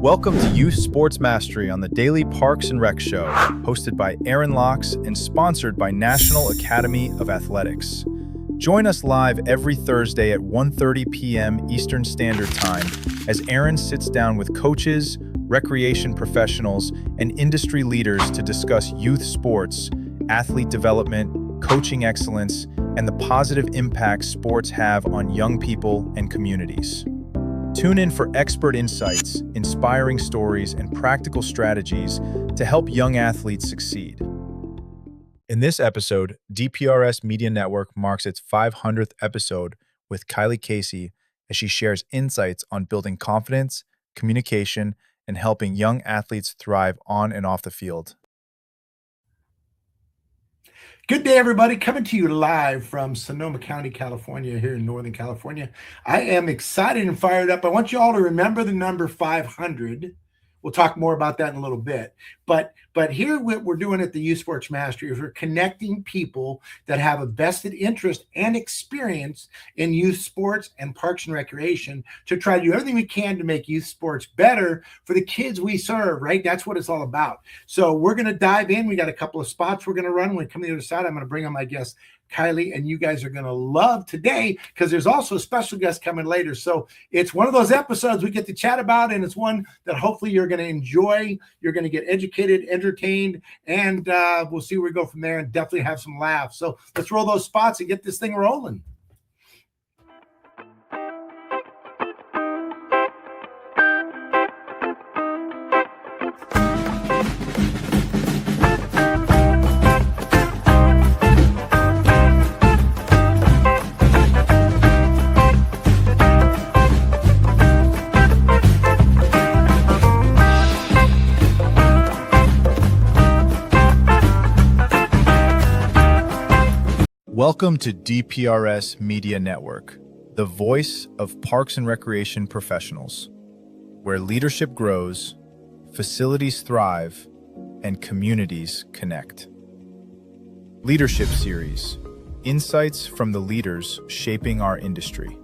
Welcome to Youth Sports Mastery on the Daily Parks and Rec Show, hosted by Aaron Locks and sponsored by National Academy of Athletics. Join us live every Thursday at 1:30 p.m. Eastern Standard Time as Aaron sits down with coaches, recreation professionals, and industry leaders to discuss youth sports, athlete development, coaching excellence, and the positive impact sports have on young people and communities. Tune in for expert insights, inspiring stories, and practical strategies to help young athletes succeed. In this episode, DPRS Media Network marks its 500th episode with Kylie Casey as she shares insights on building confidence, communication, and helping young athletes thrive on and off the field. Good day, everybody. Coming to you live from Sonoma County, California, here in Northern California. I am excited and fired up. I want you all to remember the number 500. We'll talk more about that in a little bit. But here what we're doing at the Youth Sports Mastery is we're connecting people that have a vested interest and experience in youth sports and parks and recreation to try to do everything we can to make youth sports better for the kids we serve, right? That's what it's all about. So we're going to dive in. We got a couple of spots we're going to run. When we come to the other side, I'm going to bring on my guest, Kylie, and you guys are going to love today because there's also a special guest coming later. So it's one of those episodes we get to chat about, and it's one that hopefully you're going to enjoy. You're going to get educated, entertained, and we'll see where we go from there and definitely have some laughs. So let's roll those spots and get this thing rolling. Welcome to DPRS Media Network, the voice of parks and recreation professionals, where leadership grows, facilities thrive, and communities connect. Leadership Series: Insights from the leaders shaping our industry.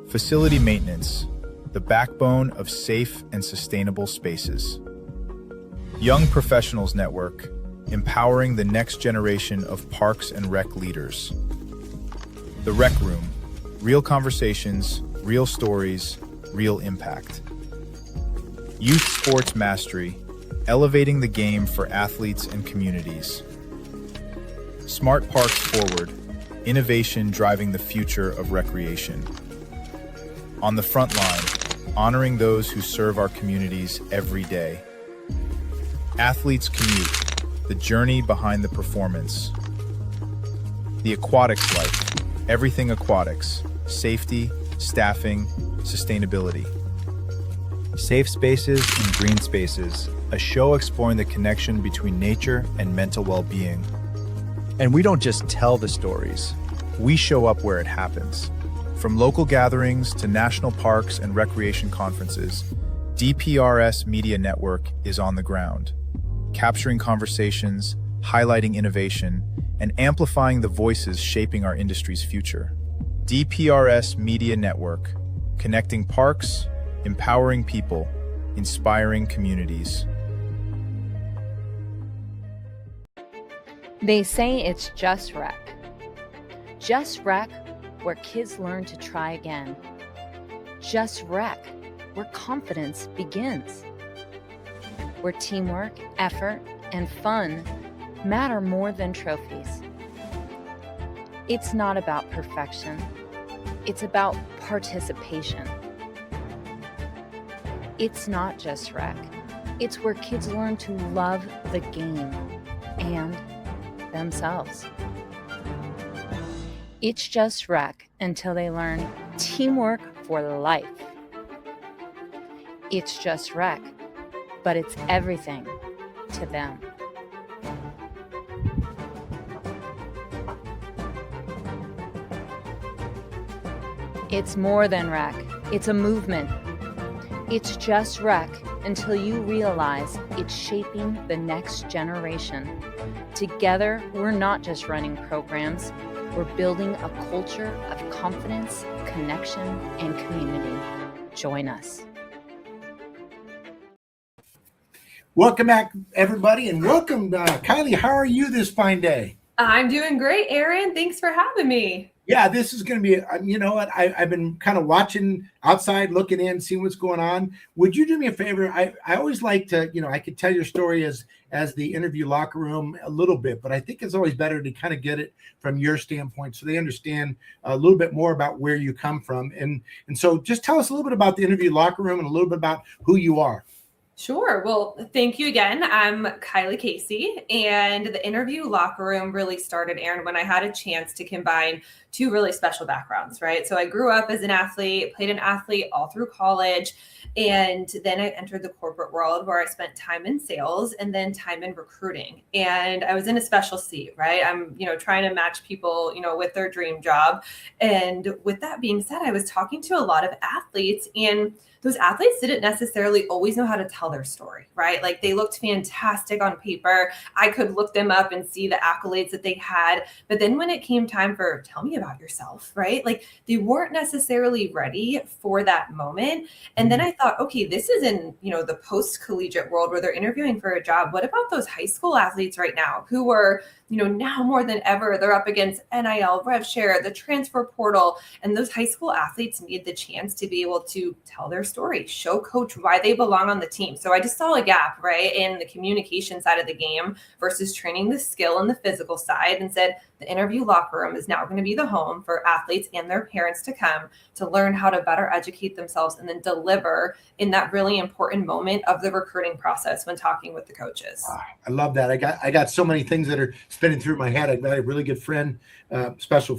Facility Maintenance: The backbone of safe and sustainable spaces. Young Professionals Network: Empowering the next generation of parks and rec leaders. The Rec Room: Real conversations, real stories, real impact. Youth Sports Mastery: Elevating the game for athletes and communities. Smart Parks Forward: Innovation driving the future of recreation. On the Front Line: Honoring those who serve our communities every day. Athletes Commute: The journey behind the performance. The Aquatics Life: Everything aquatics, safety, staffing, sustainability. Safe Spaces and Green Spaces, a show exploring the connection between nature and mental well-being. And we don't just tell the stories, we show up where it happens. From local gatherings to national parks and recreation conferences, DPRS Media Network is on the ground, capturing conversations, highlighting innovation, and amplifying the voices shaping our industry's future. DPRS Media Network, connecting parks, empowering people, inspiring communities. They say it's just rec. Just rec, where kids learn to try again. Just rec, where confidence begins. Where teamwork, effort, and fun matter more than trophies. It's not about perfection. It's about participation. It's not just rec. It's where kids learn to love the game and themselves. It's just rec until they learn teamwork for life. It's just rec, but it's everything to them. It's more than rec. It's a movement. It's just rec until you realize it's shaping the next generation. Together, we're not just running programs. We're building a culture of confidence, connection, and community. Join us. Welcome back, everybody, and welcome, Kylie. How are you this fine day? I'm doing great, Aaron. Thanks for having me. Yeah, this is going to be, you know what? I've been kind of watching outside, looking in, seeing what's going on. Would you do me a favor? I always like to, I could tell your story as the interview locker room a little bit, but I think it's always better to kind of get it from your standpoint so they understand a little bit more about where you come from. And so just tell us a little bit about the interview locker room and a little bit about who you are. Sure. Well, thank you again. I'm Kylie Casey, and the interview locker room really started, Aaron, when I had a chance to combine two really special backgrounds, right? So I grew up as an athlete, played an athlete all through college, and then I entered the corporate world where I spent time in sales and then time in recruiting. And I was in a special seat, right? I'm, trying to match people, with their dream job. And with that being said, I was talking to a lot of athletes, and those athletes didn't necessarily always know how to tell their story, right? Like they looked fantastic on paper. I could look them up and see the accolades that they had. But then when it came time for tell me about yourself, right? Like they weren't necessarily ready for that moment. And then I thought, okay, this is in, the post-collegiate world where they're interviewing for a job. What about those high school athletes right now who are, now more than ever, they're up against NIL, rev share, the transfer portal, and those high school athletes need the chance to be able to tell their story, show coach why they belong on the team. So I just saw a gap, right, in the communication side of the game versus training the skill and the physical side, and said the interview locker room is now going to be the home for athletes and their parents to come to learn how to better educate themselves and then deliver in that really important moment of the recruiting process when talking with the coaches. I love that. I got so many things that are spinning through my head. I've got a really good friend, special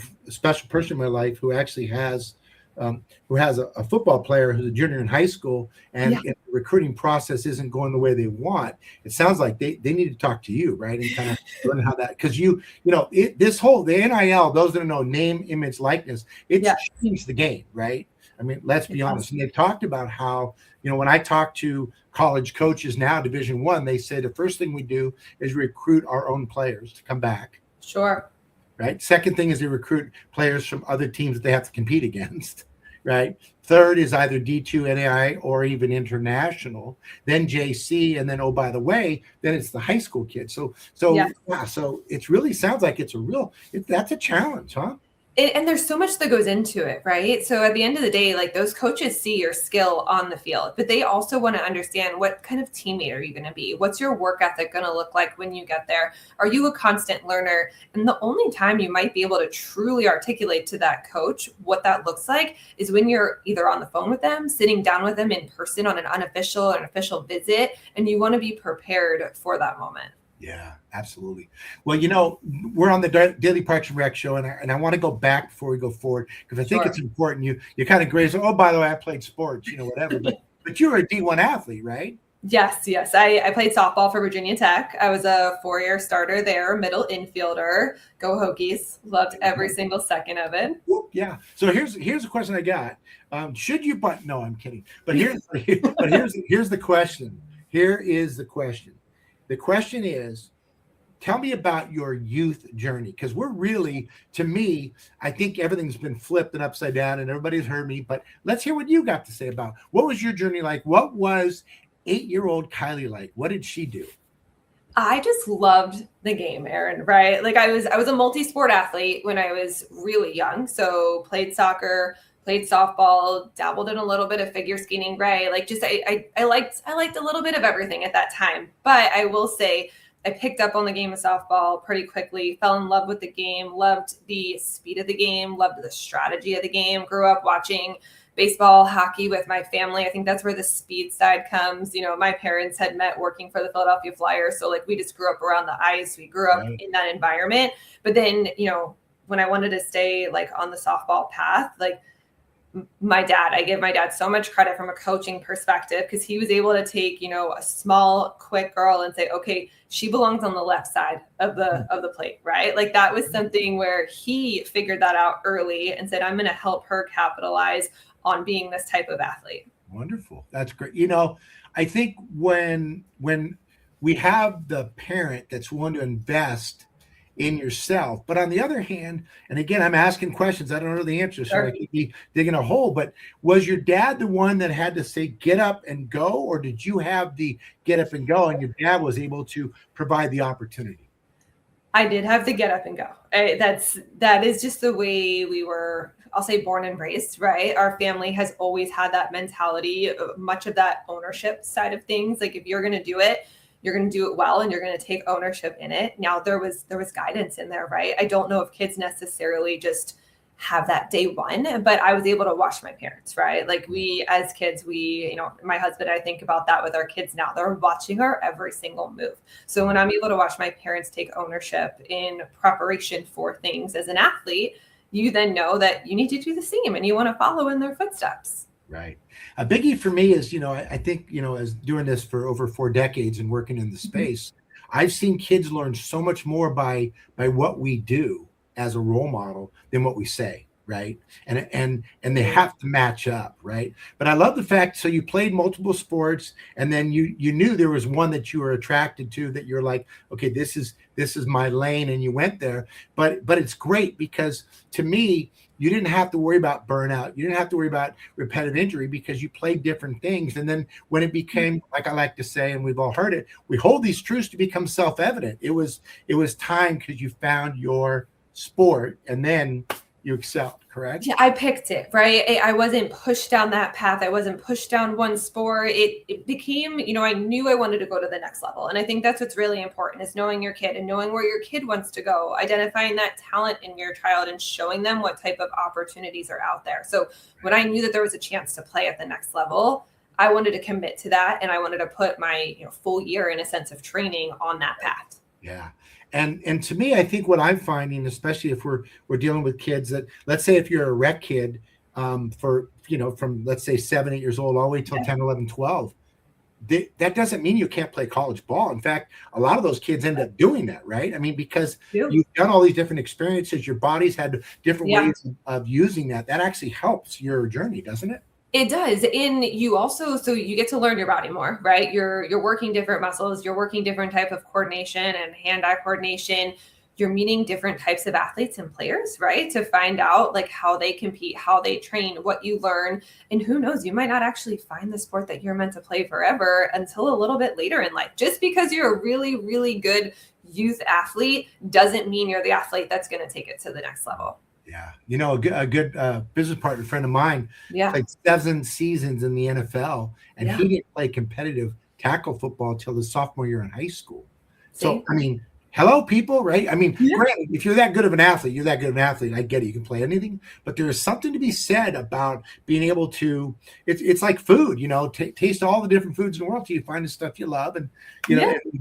person in my life who actually has a football player who's a junior in high school, and if the recruiting process isn't going the way they want, it sounds like they need to talk to you, right? And kind of learn how that, because the NIL, those that know, name, image, likeness, it's changed the game, right? I mean, let's be honest. And they've talked about how, when I talk to college coaches now, Division I, they say the first thing we do is recruit our own players to come back. Sure. Right. Second thing is they recruit players from other teams that they have to compete against. Right. Third is either D2, NAI, or even international, then JC. And then, oh, by the way, then it's the high school kids. So it really sounds like that's a challenge, huh? And there's so much that goes into it, right? So at the end of the day, like those coaches see your skill on the field, but they also want to understand what kind of teammate are you going to be? What's your work ethic going to look like when you get there? Are you a constant learner? And the only time you might be able to truly articulate to that coach what that looks like is when you're either on the phone with them, sitting down with them in person on an unofficial or an official visit, and you want to be prepared for that moment. Yeah, absolutely. Well, we're on the Daily Parks and Rec show, and I want to go back before we go forward, because I think it's important. You kind of graze, oh, by the way, I played sports, whatever. But you were a D1 athlete, right? Yes. I played softball for Virginia Tech. I was a 4-year starter there, middle infielder. Go Hokies. Loved every single second of it. Yeah. So here's a question I got. Should you butt? No, I'm kidding. But here's the question. Here is the question. The question is, tell me about your youth journey, because we're really, to me, I think everything's been flipped and upside down, and everybody's heard me, but let's hear what you got to say about what was your journey like? What was 8-year-old Kylie like? What did she do? I just loved the game, Aaron, right? Like I was a multi-sport athlete when I was really young. So played soccer, played softball, dabbled in a little bit of figure skating, right? Like just I liked a little bit of everything at that time. But I will say I picked up on the game of softball pretty quickly, fell in love with the game, loved the speed of the game, loved the strategy of the game, grew up watching baseball, hockey with my family. I think that's where the speed side comes. My parents had met working for the Philadelphia Flyers. So like we just grew up around the ice. We grew up in that environment. But then, when I wanted to stay like on the softball path, like I give my dad so much credit from a coaching perspective, because he was able to take, a small, quick girl and say, okay, she belongs on the left side of the plate, right? Like that was something where he figured that out early and said, I'm going to help her capitalize on being this type of athlete. Wonderful. That's great. I think when we have the parent that's willing to invest in yourself. But on the other hand, and again, I'm asking questions, I don't know the answer, so Sure. I could be digging a hole, but was your dad the one that had to say, get up and go? Or did you have the get up and go and your dad was able to provide the opportunity? I did have to get up and go. That is just the way we were, I'll say, born and raised, right? Our family has always had that mentality, much of that ownership side of things. Like if you're going to do it, you're going to do it well and you're going to take ownership in it. Now there was guidance in there, right? I don't know if kids necessarily just have that day one, but I was able to watch my parents, right? Like we, as kids, my husband, I think about that with our kids now. They're watching our every single move. So when I'm able to watch my parents take ownership in preparation for things as an athlete, you then know that you need to do the same and you want to follow in their footsteps. Right. A biggie for me is, I think, as doing this for over 4 decades and working in the space, I've seen kids learn so much more by what we do as a role model than what we say. Right. And they have to match up. Right. But I love the fact, so you played multiple sports and then you knew there was one that you were attracted to, that you're like, okay, this is my lane, and you went there. But it's great because to me, you didn't have to worry about burnout. You didn't have to worry about repetitive injury because you played different things. And then when it became, like I like to say, and we've all heard it, we hold these truths to become self-evident. It was time because you found your sport and then you excelled, correct? Yeah, I picked it, right? I wasn't pushed down that path. I wasn't pushed down one sport. It became, I knew I wanted to go to the next level. And I think that's what's really important, is knowing your kid and knowing where your kid wants to go, identifying that talent in your child and showing them what type of opportunities are out there. So when I knew that there was a chance to play at the next level, I wanted to commit to that. And I wanted to put my full year, in a sense, of training on that path. Yeah. And to me, I think what I'm finding, especially if we're dealing with kids that, let's say if you're a rec kid from, let's say 7, 8 years old, all the way till 10, 11, 12, that doesn't mean you can't play college ball. In fact, a lot of those kids end up doing that, right? I mean, because you've done all these different experiences, your body's had different ways of using that. That actually helps your journey, doesn't it? It does. And you also, so you get to learn your body more, right? You're working different muscles, you're working different type of coordination and hand-eye coordination. You're meeting different types of athletes and players, right? To find out like how they compete, how they train, what you learn. And who knows, you might not actually find the sport that you're meant to play forever until a little bit later in life. Just because you're a really, really good youth athlete doesn't mean you're the athlete that's going to take it to the next level. Yeah. A good business partner, friend of mine, played 7 seasons in the NFL, and he didn't play competitive tackle football until his sophomore year in high school. So, I mean, hello, people, right? I mean, granted, if you're that good of an athlete, you're that good of an athlete. I get it. You can play anything, but there is something to be said about being able to, it's like food, taste all the different foods in the world till you find the stuff you love and,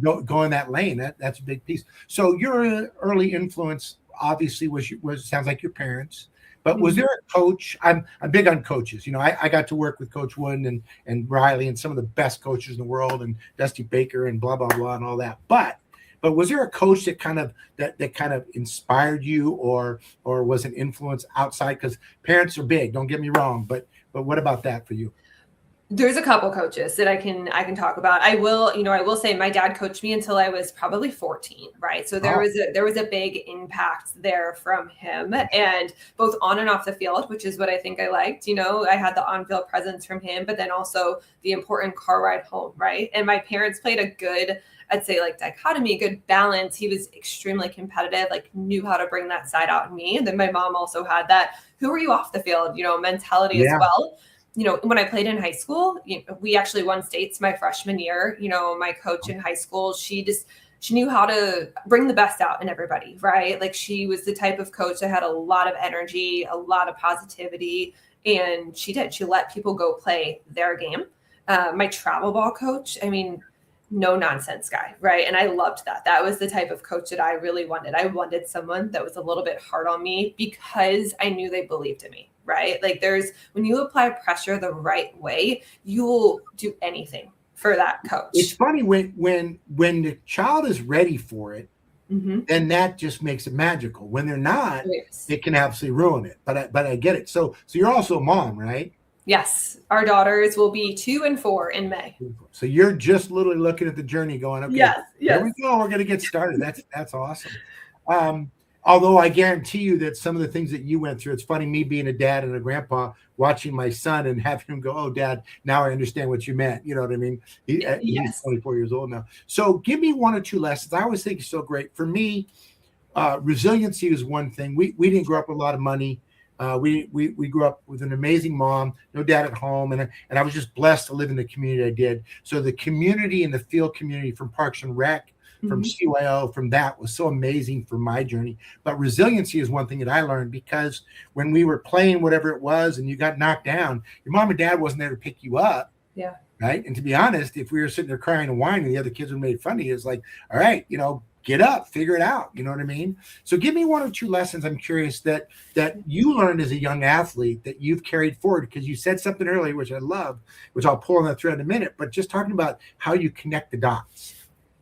go in that lane. That's a big piece. So your early influence obviously was sounds like your parents, but was there a coach? I'm big on coaches. I got to work with Coach Wooden and Riley and some of the best coaches in the world, and Dusty Baker and blah blah blah and all that. But was there a coach that kind of inspired you, or was an influence outside? Because parents are big. Don't get me wrong, but what about that for you? There's a couple coaches that I can talk about. I will say my dad coached me until I was probably 14, right? So there was a big impact there from him, and both on and off the field, which is what I think I liked. I had the on-field presence from him, but then also the important car ride home, right? And my parents played a good, I'd say, like dichotomy, good balance. He was extremely competitive, like knew how to bring that side out in me. And then my mom also had that, who are you off the field, mentality as well. When I played in high school, we actually won states my freshman year. My coach in high school, she knew how to bring the best out in everybody, right? Like she was the type of coach that had a lot of energy, a lot of positivity, and she let people go play their game. My travel ball coach, no nonsense guy, right? And I loved that. That was the type of coach that I really wanted. I wanted someone that was a little bit hard on me because I knew they believed in me, right? Like when you apply pressure the right way, you will do anything for that coach. It's funny when the child is ready for it, then that just makes it magical. When they're not, it can absolutely ruin it. But I get it. So you're also a mom, right? Yes, our daughters will be 2 and 4 in May. So you're just literally looking at the journey going, okay, yes. Here we go. We're going to get started. That's awesome. Although I guarantee you that some of the things that you went through, it's funny, me being a dad and a grandpa, watching my son and having him go, "Oh, Dad, now I understand what you meant." You know what I mean? He's Yes. 24 years old now. So give me one or two lessons. I always think it's so great. For me, resiliency is one thing. We didn't grow up with a lot of money. We grew up with an amazing mom, no dad at home, and I was just blessed to live in the community I did. So the community and the field community from Parks and Rec, from CYO, from that was so amazing for my journey. But resiliency is one thing that I learned, because when we were playing whatever it was and you got knocked down, your mom and dad wasn't there to pick you up. Yeah. Right. And to be honest, if we were sitting there crying and whining and the other kids would made fun of you, it's like, all right, get up, figure it out. You know what I mean? So give me one or two lessons, I'm curious, that you learned as a young athlete that you've carried forward, because you said something earlier, which I love, which I'll pull on that thread in a minute, but just talking about how you connect the dots.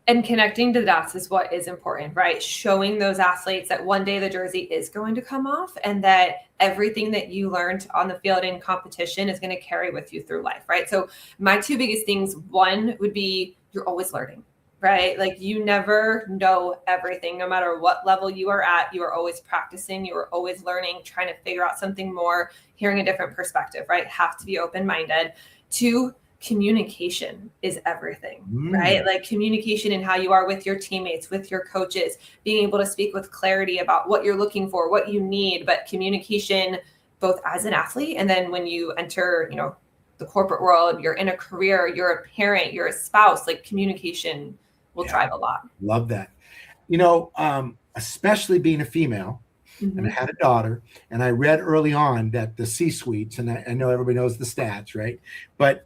And connecting the dots is what is important, right? Showing those athletes that one day the jersey is going to come off, and that everything that you learned on the field in competition is going to carry with you through life, right? So my two biggest things, one would be you're always learning, right? Like, you never know everything. No matter what level you are at, you are always practicing, you are always learning, trying to figure out something more, hearing a different perspective, right? Have to be open-minded. Two, communication is everything, right? Like, communication and how you are with your teammates, with your coaches, being able to speak with clarity about what you're looking for, what you need, but communication both as an athlete, and then when you enter, the corporate world, you're in a career, you're a parent, you're a spouse, like, communication will drive a lot. Love that. Especially being a female, and I had a daughter, and I read early on that the C-suites, and I know everybody knows the stats, right? But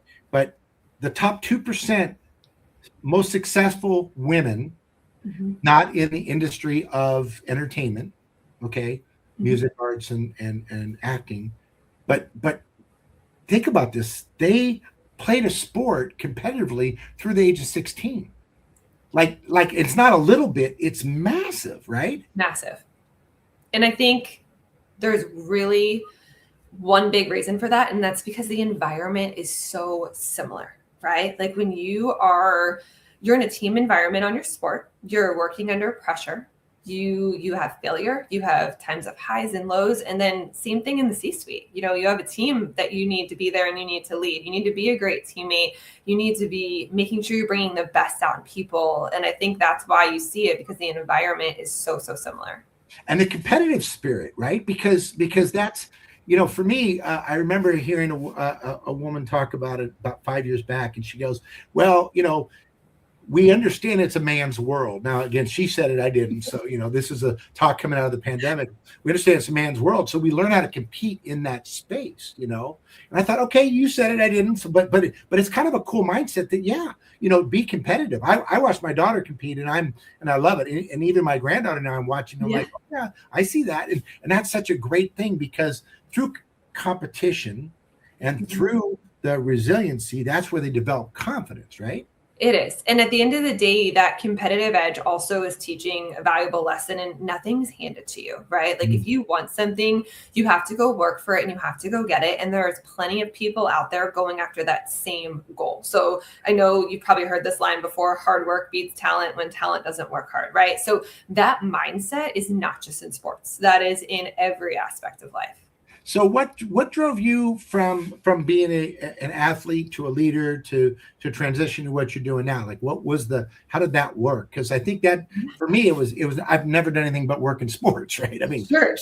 the top 2% most successful women, not in the industry of entertainment, okay, music, arts, and acting, but think about this. They played a sport competitively through the age of 16. Like it's not a little bit, it's massive, right? Massive. And I think there's really one big reason for that, and that's because the environment is so similar, right? Like, when you're in a team environment on your sport, you're working under pressure, you have failure, you have times of highs and lows, and then same thing in the C-suite. You have a team that you need to be there and you need to lead. You need to be a great teammate. You need to be making sure you're bringing the best out in people. And I think that's why you see it, because the environment is so similar. And the competitive spirit, right? Because that's, for me, I remember hearing a woman talk about it about 5 years back, and she goes, well, we understand it's a man's world. Now, again, she said it, I didn't. So, this is a talk coming out of the pandemic. We understand it's a man's world. So we learn how to compete in that space, And I thought, okay, you said it, I didn't. So, but it's kind of a cool mindset that, be competitive. I watched my daughter compete, and I love it. And even my granddaughter now, I'm watching, like, oh, yeah, I see that. And that's such a great thing, because through competition and through the resiliency, that's where they develop confidence, right? It is. And at the end of the day, that competitive edge also is teaching a valuable lesson, and nothing's handed to you, right? Like, if you want something, you have to go work for it and you have to go get it. And there's plenty of people out there going after that same goal. So I know you've probably heard this line before: hard work beats talent when talent doesn't work hard, right? So that mindset is not just in sports. That is in every aspect of life. So what drove you from being an athlete to a leader to transition to what you're doing now? Like, how did that work? Because I think that for me, it was I've never done anything but work in sports, right? I mean, sure.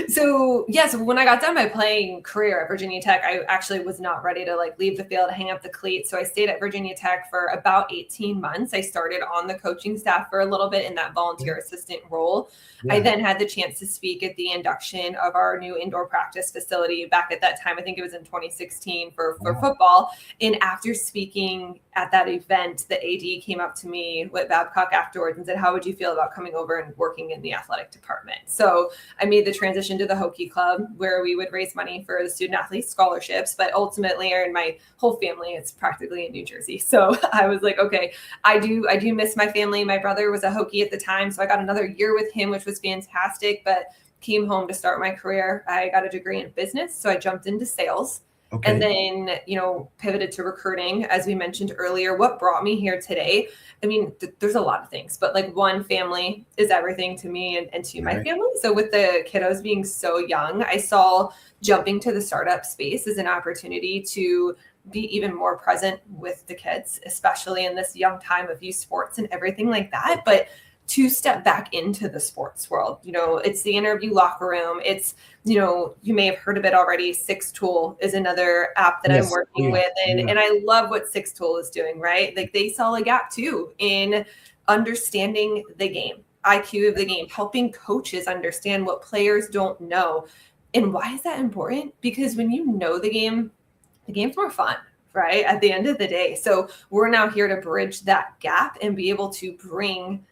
So when I got done my playing career at Virginia Tech, I actually was not ready to leave the field, hang up the cleats. So I stayed at Virginia Tech for about 18 months. I started on the coaching staff for a little bit in that volunteer assistant role. Yeah. I then had the chance to speak at the induction of our new indoor practice facility back at that time. I think it was in 2016 for football. And after speaking at that event, the AD came up to me with Babcock afterwards and said, how would you feel about coming over and working in the athletic department? So I made the transition to the Hokie Club, where we would raise money for the student athlete scholarships. But ultimately, and my whole family is practically in New Jersey. So I was like, okay, I do miss my family. My brother was a Hokie at the time, so I got another year with him, which was fantastic. But came home to start my career. I got a degree in business, so I jumped into sales. Okay. And then, pivoted to recruiting, as we mentioned earlier. What brought me here today? I mean, there's a lot of things, but like, one, family is everything to me and to my family. So with the kiddos being so young, I saw jumping to the startup space as an opportunity to be even more present with the kids, especially in this young time of youth sports and everything like that. But to step back into the sports world, it's the interview locker room. It's, you may have heard of it already. Six Tool is another app that I'm working with. And I love what Six Tool is doing, right? Like, they sell a gap too in understanding the game, IQ of the game, helping coaches understand what players don't know. And why is that important? Because when you know the game's more fun, right? At the end of the day. So we're now here to bridge that gap and be able to bring,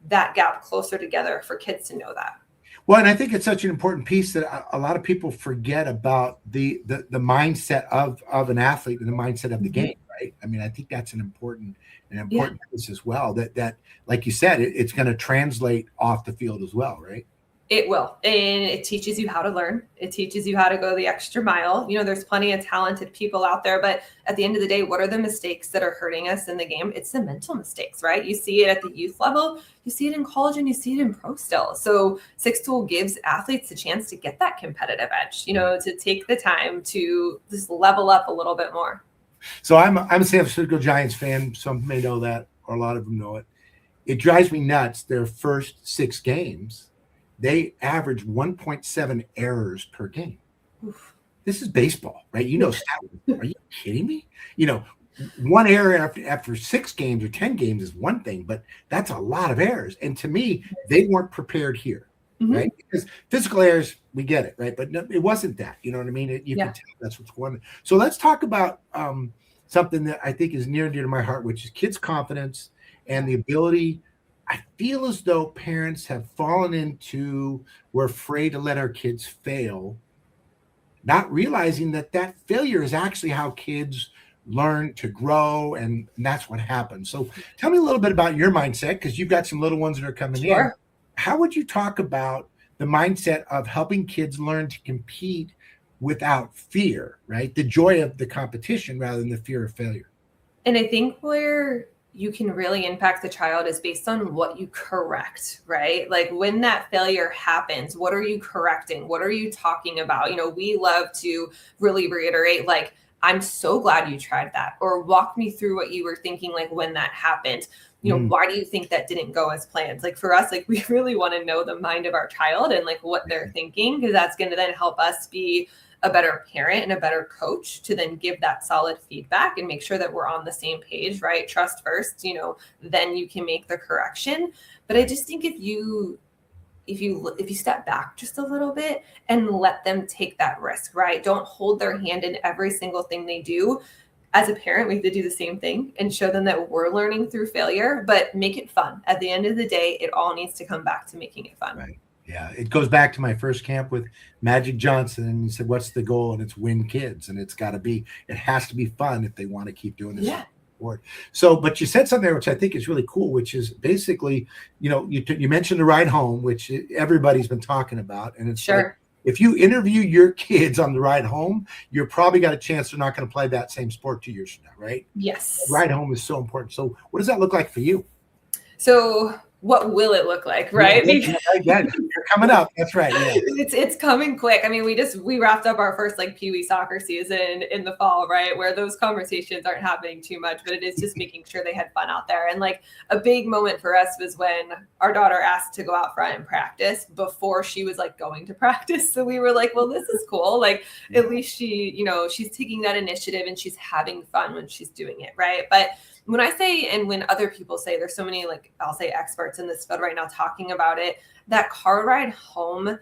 that gap closer together for kids to know that. Well, and I think it's such an important piece that a lot of people forget about the mindset of an athlete and the mindset of the game, right? I mean, I think that's an important piece as well, that like you said, it's going to translate off the field as well, right? It will. And it teaches you how to learn. It teaches you how to go the extra mile. There's plenty of talented people out there, but at the end of the day, what are the mistakes that are hurting us in the game? It's the mental mistakes, right? You see it at the youth level, you see it in college, and you see it in pro still. So Six Tool gives athletes a chance to get that competitive edge, to take the time to just level up a little bit more. So I'm a San Francisco Giants fan. Some may know that, or a lot of them know it. It drives me nuts. Their first 6 games, they average 1.7 errors per game. Oof. This is baseball, right? Are you kidding me? One error after 6 games or 10 games is one thing, but that's a lot of errors. And to me, they weren't prepared here, right? Because physical errors, we get it, right? But no, it wasn't that. You know what I mean? You can tell that's what's going on. So let's talk about something that I think is near and dear to my heart, which is kids' confidence and the ability. I feel as though parents have fallen into, we're afraid to let our kids fail, not realizing that failure is actually how kids learn to grow, and that's what happens. So tell me a little bit about your mindset, because you've got some little ones that are coming in. How would you talk about the mindset of helping kids learn to compete without fear, right? The joy of the competition rather than the fear of failure. And I think where you can really impact the child is based on what you correct, right? Like, when that failure happens, what are you correcting? What are you talking about? We love to really reiterate, like, I'm so glad you tried that, or walk me through what you were thinking, like, when that happened. Why do you think that didn't go as planned? Like, for us, like, we really want to know the mind of our child and like what they're thinking, because that's going to then help us be a better parent and a better coach to then give that solid feedback and make sure that we're on the same page, right? Trust first, then you can make the correction. But I just think if you step back just a little bit and let them take that risk, right? Don't hold their hand in every single thing they do. As a parent, we have to do the same thing and show them that we're learning through failure, but make it fun. At the end of the day, it all needs to come back to making it fun. Right. Yeah, it goes back to my first camp with Magic Johnson, and he said, "What's the goal?" And it's win kids, and it has to be fun if they want to keep doing this. Yeah. So, but you said something there which I think is really cool, which is basically, you mentioned the ride home, which everybody's been talking about, and it's sure. Like, if you interview your kids on the ride home, you're probably got a chance they're not going to play that same sport 2 years from now, right? Yes. The ride home is so important. So, what does that look like for you? So, what will it look like, right? Yeah, you're coming up. That's right. Yeah. It's coming quick. I mean, we wrapped up our first like Pee Wee soccer season in the fall, right? Where those conversations aren't happening too much, but it is just making sure they had fun out there. And like, a big moment for us was when our daughter asked to go out front and practice before she was like going to practice. So we were like, well, this is cool. Like, at least she, she's taking that initiative and she's having fun when she's doing it, right? But when I say, and when other people say, there's so many, like, I'll say experts in this field right now talking about it, that car ride home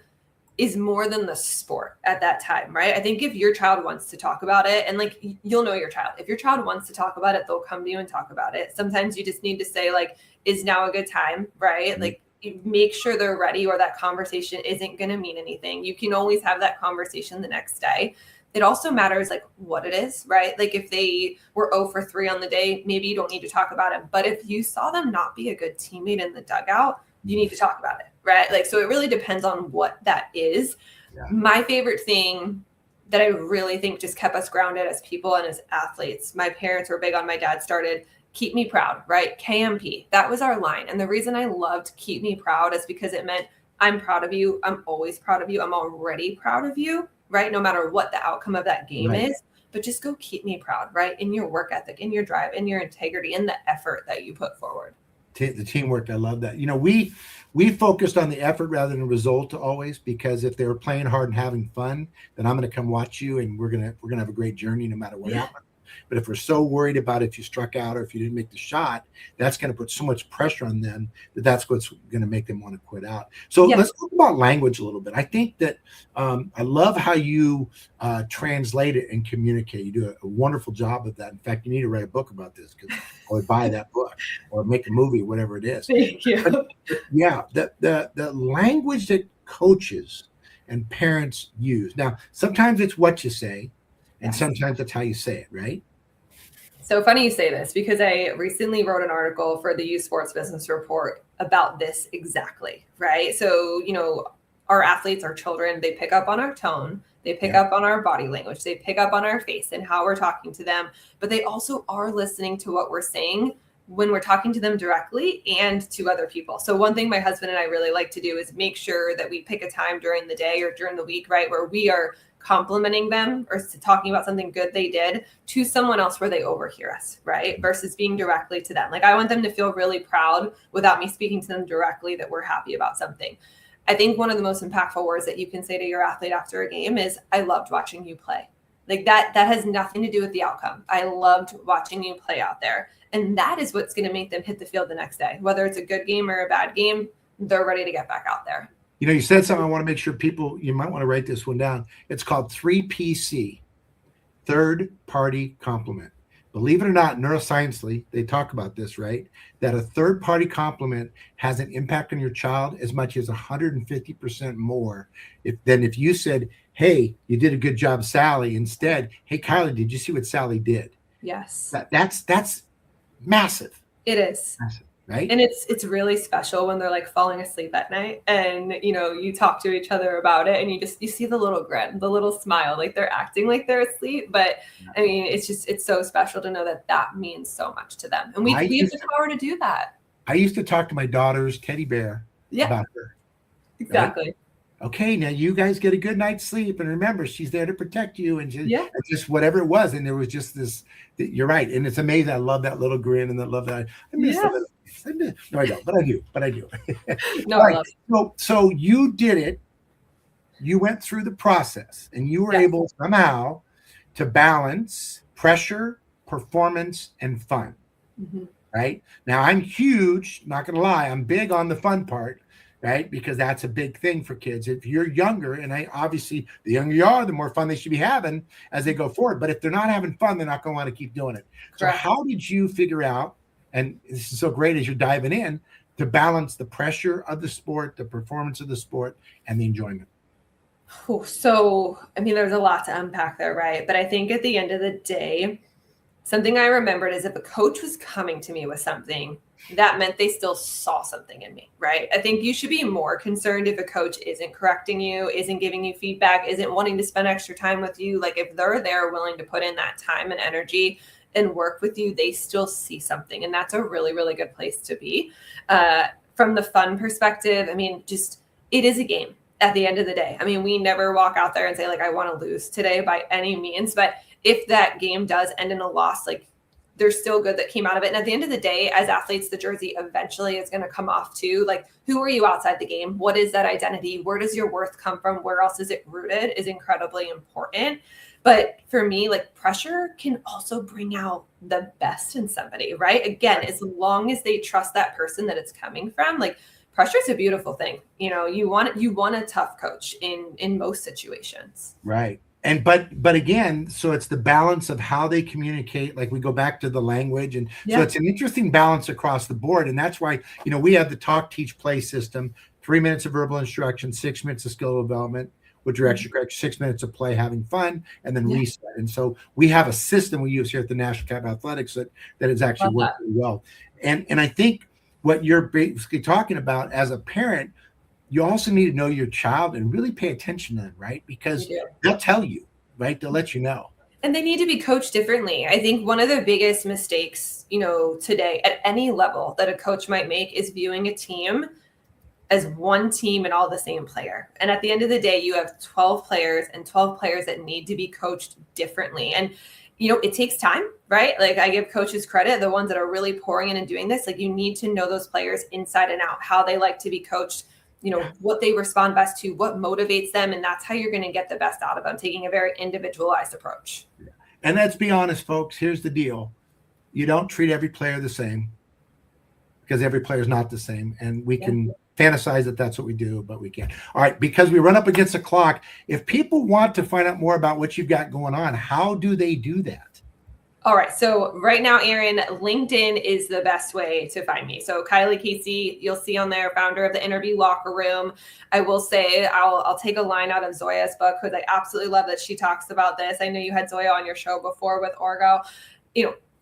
is more than the sport at that time, right? I think if your child wants to talk about it, and like, you'll know your child. If your child wants to talk about it, they'll come to you and talk about it. Sometimes you just need to say, like, is now a good time, right? Mm-hmm. Like, make sure they're ready, or that conversation isn't going to mean anything. You can always have that conversation the next day. It also matters like what it is, right? Like, if they were 0 for 3 on the day, maybe you don't need to talk about it. But if you saw them not be a good teammate in the dugout, you need to talk about it, right? Like, so it really depends on what that is. Yeah. My favorite thing that I really think just kept us grounded as people and as athletes. My parents were big on, my dad started Keep Me Proud, right? KMP, that was our line. And the reason I loved Keep Me Proud is because it meant I'm proud of you. I'm always proud of you. I'm already proud of you, right? No matter what the outcome of that game is, but just go keep me proud, right? In your work ethic, in your drive, in your integrity, in the effort that you put forward. The teamwork, I love that. We focused on the effort rather than the result always, because if they were playing hard and having fun, then I'm going to come watch you and we're gonna have a great journey no matter what happens. But if we're so worried about if you struck out or if you didn't make the shot, that's going to put so much pressure on them that's what's going to make them want to quit out. So let's talk about language a little bit. I think that I love how you translate it and communicate. You do a wonderful job of that. In fact, you need to write a book about this, or buy that book or make a movie, whatever it is. Thank you. But, the language that coaches and parents use. Now, sometimes it's what you say, and sometimes that's how you say it, right? So funny you say this, because I recently wrote an article for the Youth Sports Business Report about this exactly, right? So, our athletes, our children, they pick up on our tone, they pick up on our body language, they pick up on our face and how we're talking to them, but they also are listening to what we're saying when we're talking to them directly and to other people. So one thing my husband and I really like to do is make sure that we pick a time during the day or during the week, right, where we are complimenting them or talking about something good they did to someone else where they overhear us, right? Versus being directly to them. Like, I want them to feel really proud without me speaking to them directly that we're happy about something. I think one of the most impactful words that you can say to your athlete after a game is, I loved watching you play. Like that has nothing to do with the outcome. I loved watching you play out there. And that is what's going to make them hit the field the next day. Whether it's a good game or a bad game, they're ready to get back out there. You said something I want to make sure you might want to write this one down. It's called 3PC, third party compliment. Believe it or not, neuroscientially, they talk about this, right? That a third party compliment has an impact on your child as much as 150% more than if you said, hey, you did a good job, Sally. Instead, hey, Kylie, did you see what Sally did? Yes. That's massive. It is. Massive. Right. And it's really special when they're like falling asleep at night and, you talk to each other about it and you see the little grin, the little smile, like they're acting like they're asleep. But I mean, it's so special to know that means so much to them. And we have the power to do that. I used to talk to my daughter's teddy bear about her. Exactly. Right? Okay, now you guys get a good night's sleep. And remember, she's there to protect you and just whatever it was. And there was just this, you're right. And it's amazing. I love that little grin and I love that. I miss the little. No, I don't, but I do. No, right. I love it. So you did it. You went through the process and you were able somehow to balance pressure, performance, and fun. Mm-hmm. Right? Now I'm huge, not going to lie. I'm big on the fun part, right? Because that's a big thing for kids. If you're younger, and obviously the younger you are, the more fun they should be having as they go forward. But if they're not having fun, they're not going to want to keep doing it. Correct. So how did you figure out, and this is so great as you're diving in, to balance the pressure of the sport, the performance of the sport, and the enjoyment? So, I mean, there's a lot to unpack there, right? But I think at the end of the day, something I remembered is if a coach was coming to me with something, that meant they still saw something in me, right? I think you should be more concerned if a coach isn't correcting you, isn't giving you feedback, isn't wanting to spend extra time with you. Like if they're there willing to put in that time and energy and work with you, they still see something. And that's a really, really good place to be. From the fun perspective, I mean, it is a game at the end of the day. I mean, we never walk out there and say, like, I want to lose today by any means. But if that game does end in a loss, like, there's still good that came out of it. And at the end of the day, as athletes, the jersey eventually is going to come off too. Like, who are you outside the game? What is that identity? Where does your worth come from? Where else is it rooted is incredibly important. But for me, like, pressure can also bring out the best in somebody, right? Again, as long as they trust that person that it's coming from, like, pressure is a beautiful thing. You want a tough coach in most situations. Right. And but again, so it's the balance of how they communicate. Like we go back to the language, and so it's an interesting balance across the board. And that's why we have the talk, teach, play system: 3 minutes of verbal instruction, 6 minutes of skill development with direction correction, 6 minutes of play, having fun, and then reset. And so we have a system we use here at the National Academy of Athletics that is actually working really well. And I think what you're basically talking about as a parent, you also need to know your child and really pay attention to them, right? Because they'll tell you. right? They'll let you know. And they need to be coached differently. I think one of the biggest mistakes, today at any level that a coach might make is viewing a team as one team and all the same player. And at the end of the day, you have 12 players and 12 players that need to be coached differently. And, it takes time, right? Like I give coaches credit, the ones that are really pouring in and doing this, like you need to know those players inside and out, how they like to be coached, what they respond best to, what motivates them. And that's how you're going to get the best out of them, taking a very individualized approach. And let's be honest, folks, here's the deal. You don't treat every player the same because every player is not the same. And we can fantasize that that's what we do, but we can't. All right, because we run up against the clock. If people want to find out more about what you've got going on, how do they do that? All right. So right now, Aaron, LinkedIn is the best way to find me. So Kylie Casey, you'll see on there, founder of the Interview Locker Room. I will say I'll take a line out of Zoya's book because I absolutely love that she talks about this. I know you had Zoya on your show before with Orgo.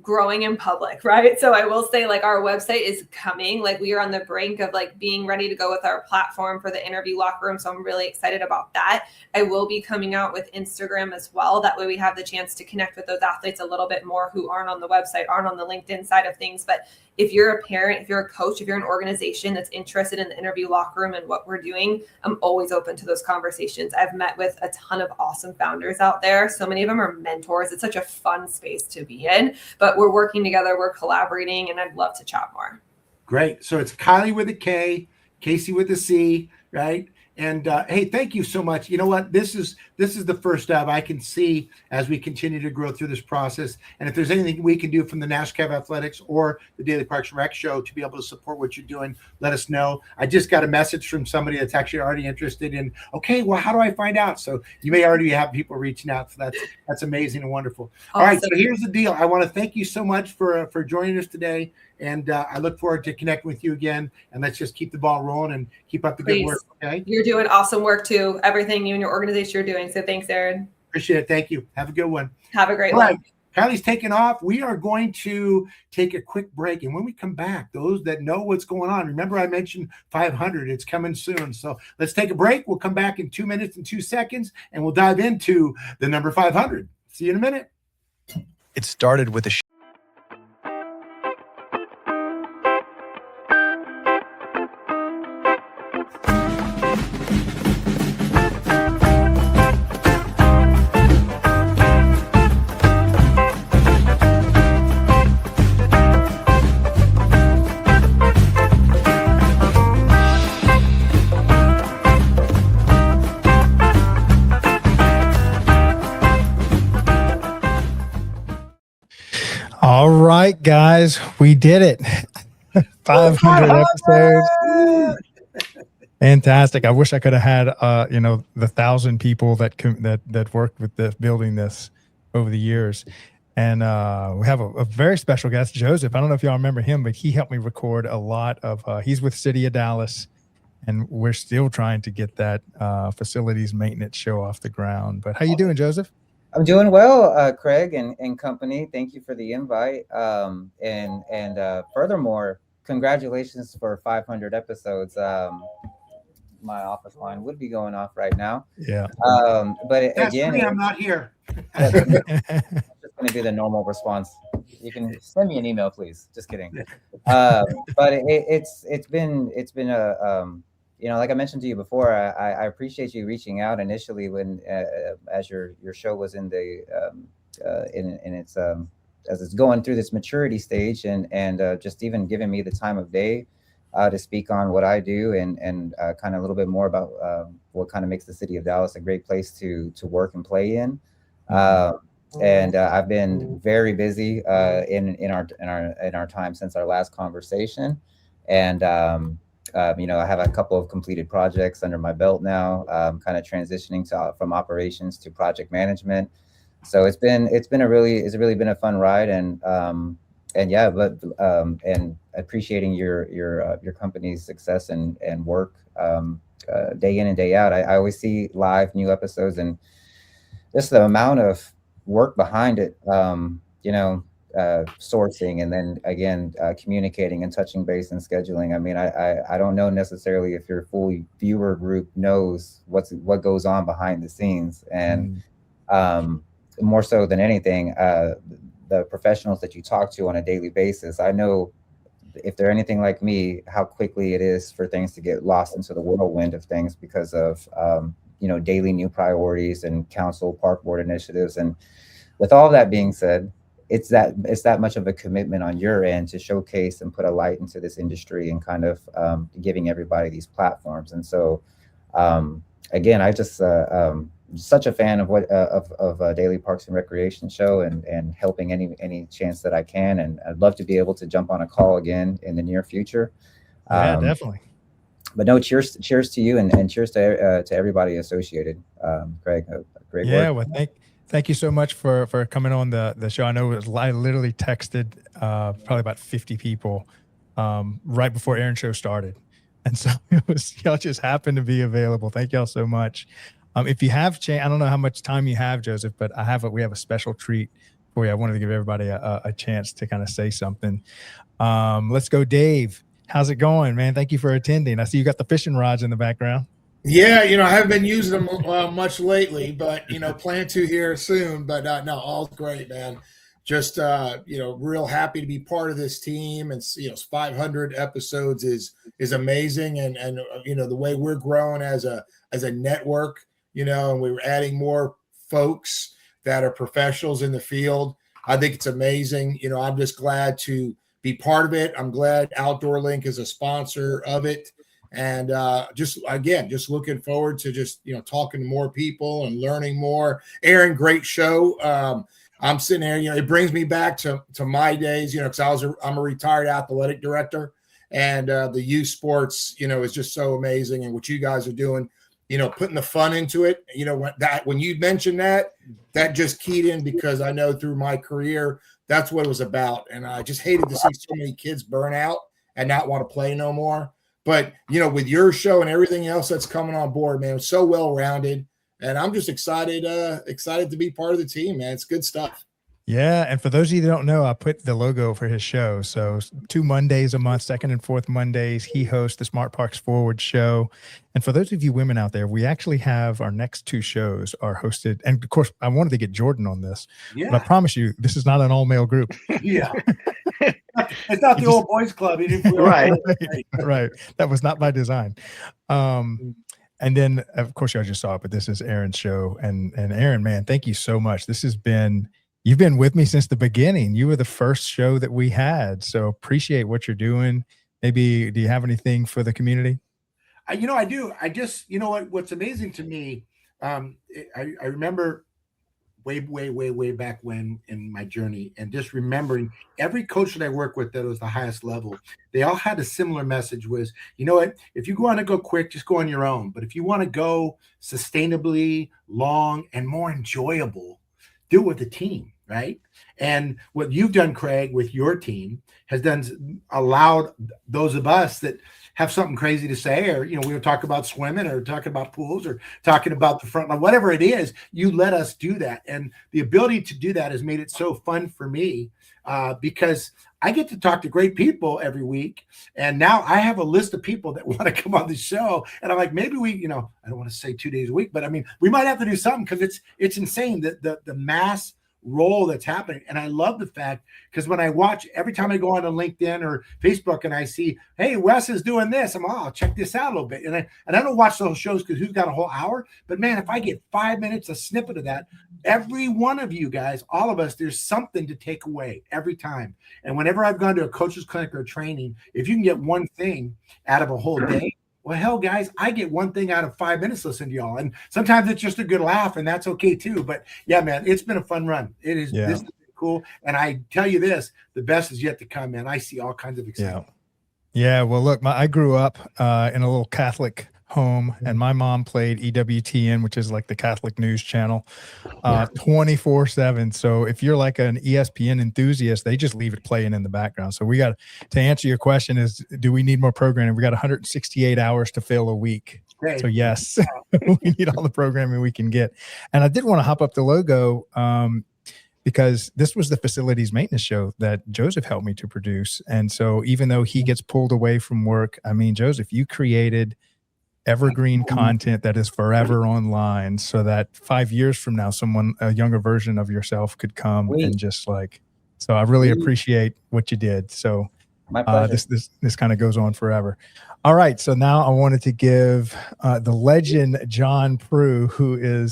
Growing in public, right? So I will say, like, our website is coming. Like, we are on the brink of like being ready to go with our platform for the Interview Locker Room. So I'm really excited about that. I will be coming out with Instagram as well. That way we have the chance to connect with those athletes a little bit more who aren't on the website, aren't on the LinkedIn side of things. But if you're a parent, if you're a coach, if you're an organization that's interested in the Interview Locker Room and what we're doing, I'm always open to those conversations. I've met with a ton of awesome founders out there. So many of them are mentors. It's such a fun space to be in, but we're working together, we're collaborating, and I'd love to chat more. Great. So it's Kylie with a K, Casey with a C, right? And hey, thank you so much. You know what? This is the first step I can see as we continue to grow through this process. And if there's anything we can do from the NASCAR Athletics or the Daily Parks and Rec Show to be able to support what you're doing, let us know. I just got a message from somebody that's actually already interested in, okay, well, how do I find out? So you may already have people reaching out. So that's amazing and wonderful. Awesome. All right, so here's the deal. I want to thank you so much for joining us today. And I look forward to connecting with you again. And let's just keep the ball rolling and keep up the good work. Okay. You're doing awesome work too. Everything you and your organization are doing. So thanks, Aaron. Appreciate it. Thank you. Have a good one. Have a great one. Right. Kylie's taking off. We are going to take a quick break. And when we come back, those that know what's going on, remember I mentioned 500. It's coming soon. So let's take a break. We'll come back in 2 minutes and 2 seconds, and we'll dive into the number 500. See you in a minute. It started with a All right, guys, we did it. 500 episodes. Fantastic. I wish I could have had, the 1,000 people that worked with building this over the years. And we have a very special guest, Joseph. I don't know if y'all remember him, but he helped me record a lot of, he's with City of Dallas, and we're still trying to get that facilities maintenance show off the ground. But how you doing, Joseph? I'm doing well, Craig and company. Thank you for the invite. And furthermore, congratulations for 500 episodes. My office line would be going off right now. Yeah. But again, me, I'm not here. It's just going to be the normal response. You can send me an email, please. Just kidding. But it's been a like I mentioned to you before, I appreciate you reaching out initially when as your show was in the in its as it's going through this maturity stage, and just even giving me the time of day to speak on what I do and kind of a little bit more about what kind of makes the city of Dallas a great place to work and play in. And I've been very busy in our time since our last conversation, and I have a couple of completed projects under my belt now, kind of transitioning from operations to project management. So it's really been a fun ride, and appreciating your company's success and work day in and day out. I always see live new episodes, and just the amount of work behind it, sourcing, and then again communicating and touching base and scheduling. I mean, I don't know necessarily if your full viewer group knows what goes on behind the scenes, and more so than anything, the professionals that you talk to on a daily basis, I know if they're anything like me, how quickly it is for things to get lost into the whirlwind of things because of, daily new priorities and council park board initiatives. And with all that being said, it's that much of a commitment on your end to showcase and put a light into this industry and kind of giving everybody these platforms. And so, again, I just such a fan of what of Daily Parks and Recreation show and helping any chance that I can. And I'd love to be able to jump on a call again in the near future. Yeah, definitely. But no, cheers to you and cheers to everybody associated. Craig, great work. Well, thank you so much for coming on the show. I know I literally texted probably about 50 people right before Aaron's show started. And so y'all just happened to be available. Thank y'all so much. If you have I don't know how much time you have, Joseph, but we have a special treat for you. I wanted to give everybody a chance to kind of say something. Let's go, Dave. How's it going, man? Thank you for attending. I see you got the fishing rods in the background. Yeah, I haven't been using them much lately, but plan to here soon. But no, all great, man. Just real happy to be part of this team, and 500 episodes is amazing, and the way we're growing as a network, and we're adding more folks that are professionals in the field. I think it's amazing. I'm just glad to be part of it. I'm glad Outdoor Link is a sponsor of it. And just looking forward to just, talking to more people and learning more. Aaron, great show. I'm sitting there, it brings me back to my days, because I'm a retired athletic director, and the youth sports, is just so amazing. And what you guys are doing, putting the fun into it, when you mentioned that just keyed in, because I know through my career, that's what it was about. And I just hated to see so many kids burn out and not want to play no more. But, with your show and everything else that's coming on board, man, it's so well-rounded. And I'm just excited to be part of the team, man. It's good stuff. Yeah. And for those of you that don't know, I put the logo for his show. So 2 Mondays a month, second and fourth Mondays, he hosts the Smart Parks Forward show. And for those of you women out there, we actually have our next 2 shows are hosted. And of course, I wanted to get Jordan on this. Yeah. But I promise you, this is not an all-male group. Yeah. It's not the old boys club. Right. That was not by design. And then, of course, y'all just saw it, but this is Aaron's show. And Aaron, man, thank you so much. You've been with me since the beginning. You were the first show that we had. So appreciate what you're doing. Maybe, do you have anything for the community? I do. I just, what's amazing to me, I remember way back when in my journey, and just remembering every coach that I work with that was the highest level, they all had a similar message was, if you want to go quick, just go on your own. But if you want to go sustainably, long, and more enjoyable, do it with the team, right? And what you've done, Craig, with your team has allowed those of us that have something crazy to say, or, we were talking about swimming or talking about pools or talking about the front line, whatever it is, you let us do that. And the ability to do that has made it so fun for me because I get to talk to great people every week. And now I have a list of people that want to come on the show. And I'm like, maybe we, I don't want to say 2 days a week, but I mean, we might have to do something, because it's insane that the mass role that's happening. And I love the fact, because when I watch, every time I go on to LinkedIn or Facebook and I see, hey, Wes is doing this, I'll check this out a little bit. And I don't watch those shows because who's got a whole hour? But man, if I get 5 minutes, a snippet of that, every one of you guys, all of us, there's something to take away every time. And whenever I've gone to a coach's clinic or training, if you can get one thing out of a whole day, well, hell, guys, I get one thing out of 5 minutes listening to y'all. And sometimes it's just a good laugh, and that's okay too. But yeah, man, it's been a fun run. It is. Yeah. This has been cool. And I tell you this, the best is yet to come, man. I see all kinds of excitement. Yeah. Well, look, I grew up in a little Catholic home, and my mom played EWTN, which is like the Catholic news channel, 24/7. So if you're like an ESPN enthusiast, they just leave it playing in the background. So we got to answer your question is, do we need more programming? We got 168 hours to fill a week. Great. So yes, we need all the programming we can get. And I did want to hop up the logo because this was the facilities maintenance show that Joseph helped me to produce. And so even though he gets pulled away from work, I mean, Joseph, you created evergreen content that is forever online, so that 5 years from now, a younger version of yourself could come and just like, so I really appreciate what you did. So my pleasure. This kind of goes on forever. All right. So now I wanted to give the legend, John Prue, who is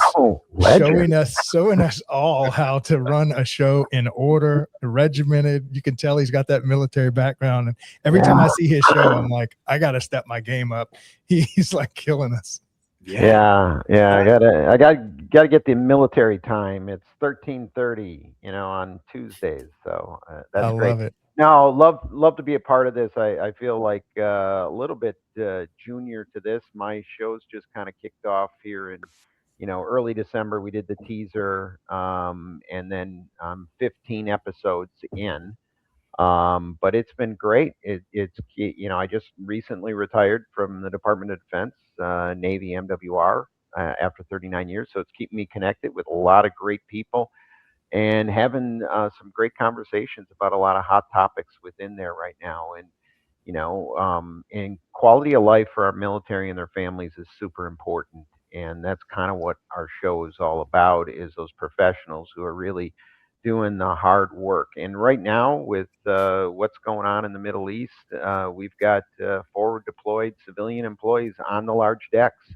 showing us all how to run a show in order, regimented. You can tell he's got that military background. And every time I see his show, I'm like, I got to step my game up. He's like killing us. Yeah. I gotta get the military time. It's 13:30, on Tuesdays. So that's great. I love it. No, love to be a part of this. I feel like a little bit junior to this. My show's just kind of kicked off here in, early December. We did the teaser, and then 15 episodes in. But it's been great. It's I just recently retired from the Department of Defense, Navy MWR, after 39 years. So it's keeping me connected with a lot of great people, and having some great conversations about a lot of hot topics within there right now. And, and quality of life for our military and their families is super important. And that's kind of what our show is all about, is those professionals who are really doing the hard work. And right now, with what's going on in the Middle East, we've got forward deployed civilian employees on the large decks,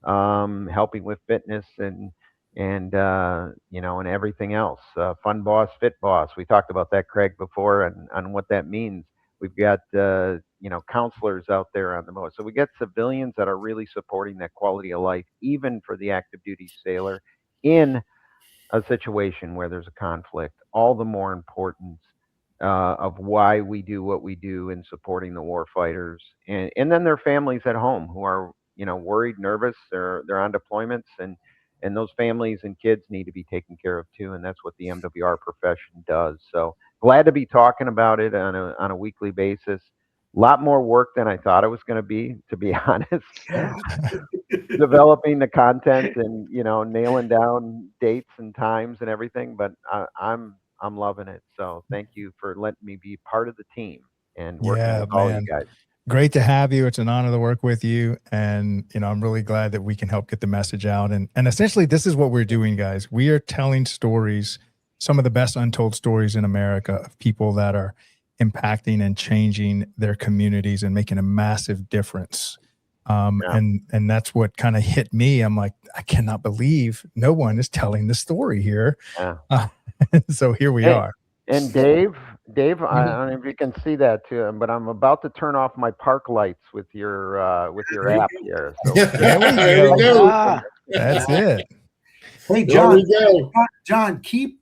helping with fitness and everything else. Fun boss, fit boss. We talked about that, Craig, before, and on what that means. We've got counselors out there on the boat. So we get civilians that are really supporting that quality of life, even for the active duty sailor in a situation where there's a conflict. All the more importance of why we do what we do in supporting the war fighters, and then their families at home who are worried, nervous. They're on deployments, and those families and kids need to be taken care of too, and that's what the MWR profession does. So glad to be talking about it on a weekly basis. A lot more work than I thought it was going to be honest. Developing the content and nailing down dates and times and everything, but I'm loving it. So thank you for letting me be part of the team and working with all you guys. Great to have you. It's an honor to work with you. And, I'm really glad that we can help get the message out. And essentially, this is what we're doing, guys. We are telling stories, some of the best untold stories in America, of people that are impacting and changing their communities and making a massive difference. And that's what kind of hit me. I'm like, I cannot believe no one is telling the story here. Yeah. So here we are. And Dave, I don't know if you can see that too, but I'm about to turn off my park lights with your app here. So there we go. That's it. Hey, John, keep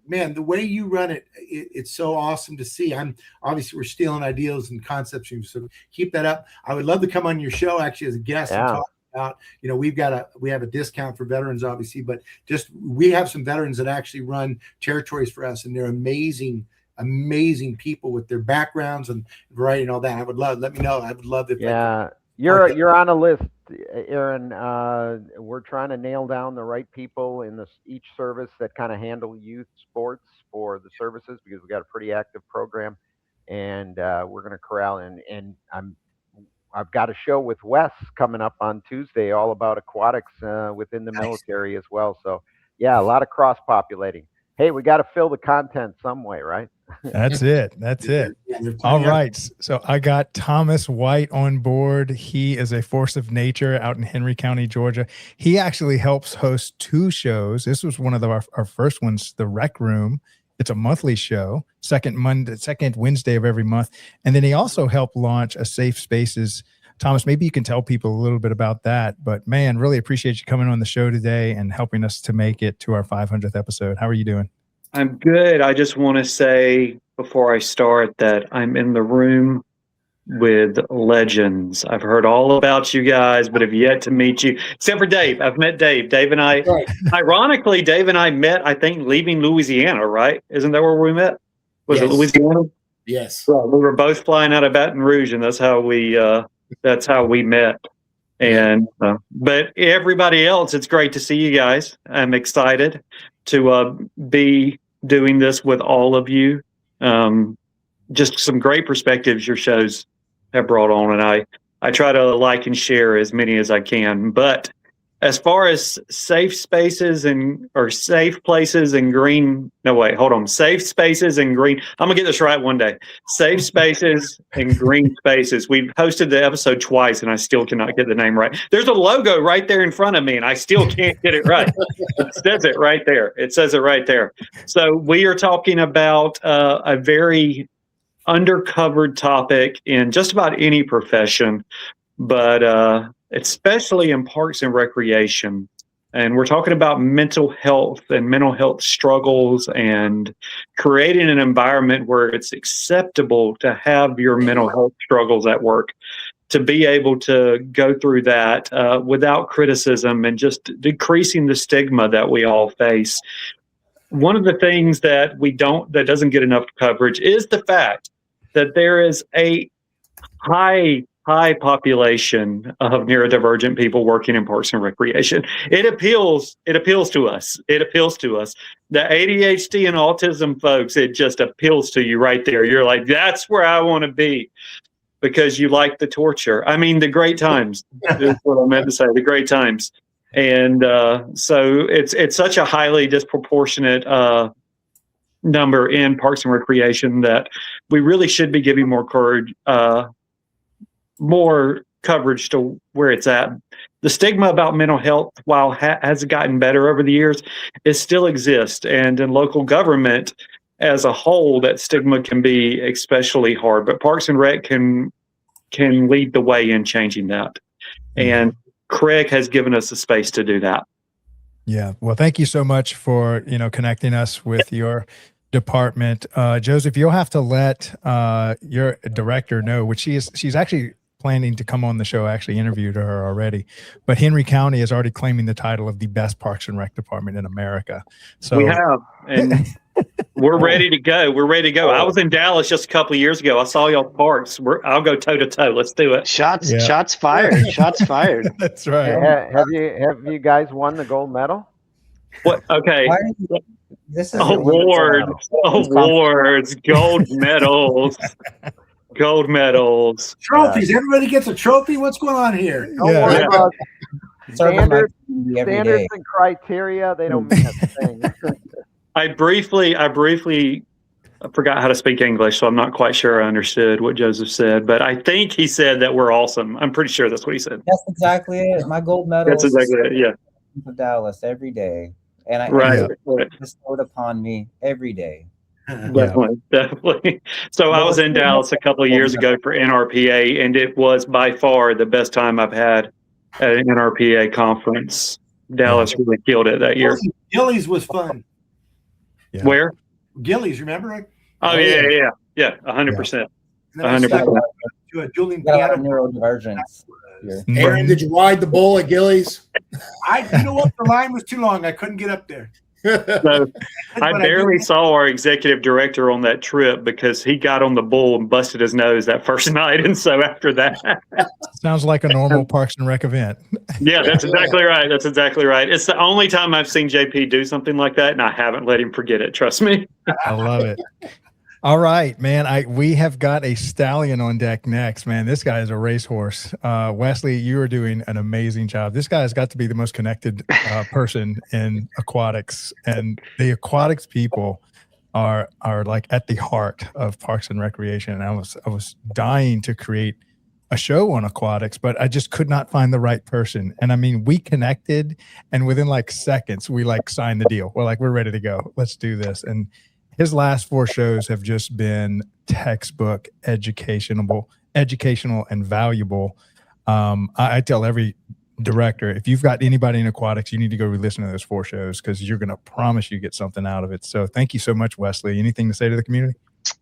man, the way you run it, it's so awesome to see. Obviously we're stealing ideas and concepts, so keep that up. I would love to come on your show actually as a guest and talk about, we have a discount for veterans, obviously, but we have some veterans that actually run territories for us, and they're amazing people with their backgrounds and variety and all that. Let me know. I would love if you're on a list, Aaron. We're trying to nail down the right people in each service that kind of handle youth sports for the services, because we got a pretty active program, and we're going to corral and I've got a show with Wes coming up on Tuesday, all about aquatics within the military as well. So a lot of cross populating. Hey, we got to fill the content some way, right? That's it. All right. So I got Thomas White on board. He is a force of nature out in Henry County, Georgia. He actually helps host 2 shows. This was one of our first ones, the Rec Room. It's a monthly show, second Wednesday of every month. And then he also helped launch a Safe Spaces. Thomas, maybe you can tell people a little bit about that. But man, really appreciate you coming on the show today and helping us to make it to our 500th episode. How are you doing? I'm good. I just want to say before I start that I'm in the room with legends. I've heard all about you guys, but have yet to meet you, except for Dave. I've met Dave. Dave and I, ironically, Dave and I met, I think, leaving Louisiana, right? Isn't that where we met? Was it Louisiana? Yes. Well, we were both flying out of Baton Rouge, and that's how we met. And but everybody else, it's great to see you guys. I'm excited to be doing this with all of you. Just some great perspectives your shows have brought on, and I try to like and share as many as I can. But as far as safe spaces or safe places and green, no, wait, hold on. Safe spaces and green. I'm going to get this right one day. Safe spaces and green spaces. We've hosted the episode twice and I still cannot get the name right. There's a logo right there in front of me and I still can't get it right. It says it right there. It says it right there. So we are talking about a very undercovered topic in just about any profession, but especially in parks and recreation. And we're talking about mental health and mental health struggles and creating an environment where it's acceptable to have your mental health struggles at work, to be able to go through that without criticism and just decreasing the stigma that we all face. One of the things that doesn't get enough coverage is the fact that there is a high population of neurodivergent people working in parks and recreation. It appeals to us. It appeals to us. The ADHD and autism folks, it just appeals to you right there. You're like, that's where I want to be, because you like the torture. I mean, the great times is what I meant to say, the great times. And so it's such a highly disproportionate number in parks and recreation that we really should be giving more coverage to where it's at. The stigma about mental health, while has gotten better over the years, it still exists. And in local government as a whole, that stigma can be especially hard. But Parks and Rec can lead the way in changing that. And Craig has given us the space to do that. Yeah. Well, thank you so much for, connecting us with your department. Joseph, you'll have to let your director know, which she's actually planning to come on the show. I actually interviewed her already, but Henry County is already claiming the title of the best Parks and Rec department in America. So we have, and we're ready to go. We're ready to go. I was in Dallas just a couple of years ago. I saw y'all parks. I'll go toe to toe. Let's do it. Shots fired. Shots fired. That's right. Have you guys won the gold medal? What? Okay. This is awards, gold medals. Gold medals. Trophies. Everybody gets a trophy. What's going on here? About standards and criteria, they don't mean a thing. I briefly forgot how to speak English, so I'm not quite sure I understood what Joseph said, but I think he said that we're awesome. I'm pretty sure that's what he said. That's exactly it. My gold medal. That's exactly it. Yeah. For Dallas every day, and it's bestowed upon me every day. Definitely. So I was in Dallas a couple of years ago for NRPA, and it was by far the best time I've had at an NRPA conference. Dallas really killed it that year. Gillies was fun. Yeah. Where? Gillies, remember? Oh yeah, 100%. 100%. Julian neurodivergence. Aaron, did you ride the bull at Gillies? You know what? The line was too long. I couldn't get up there. So I barely saw our executive director on that trip because he got on the bull and busted his nose that first night. And so after that, sounds like a normal Parks and Rec event. Yeah, that's exactly right. That's exactly right. It's the only time I've seen JP do something like that, and I haven't let him forget it. Trust me. I love it. All right, man. We have got a stallion on deck next, man. This guy is a racehorse. Wesley, you are doing an amazing job. This guy has got to be the most connected person in aquatics, and the aquatics people are like at the heart of Parks and Recreation. And I was dying to create a show on aquatics, but I just could not find the right person. And I mean, we connected, and within like seconds, we like signed the deal. We're like, we're ready to go. Let's do this. And his last 4 shows have just been textbook educational and valuable. I tell every director, if you've got anybody in aquatics, you need to go re-listen to those 4 shows because you're going to promise you get something out of it. So thank you so much, Wesley. Anything to say to the community?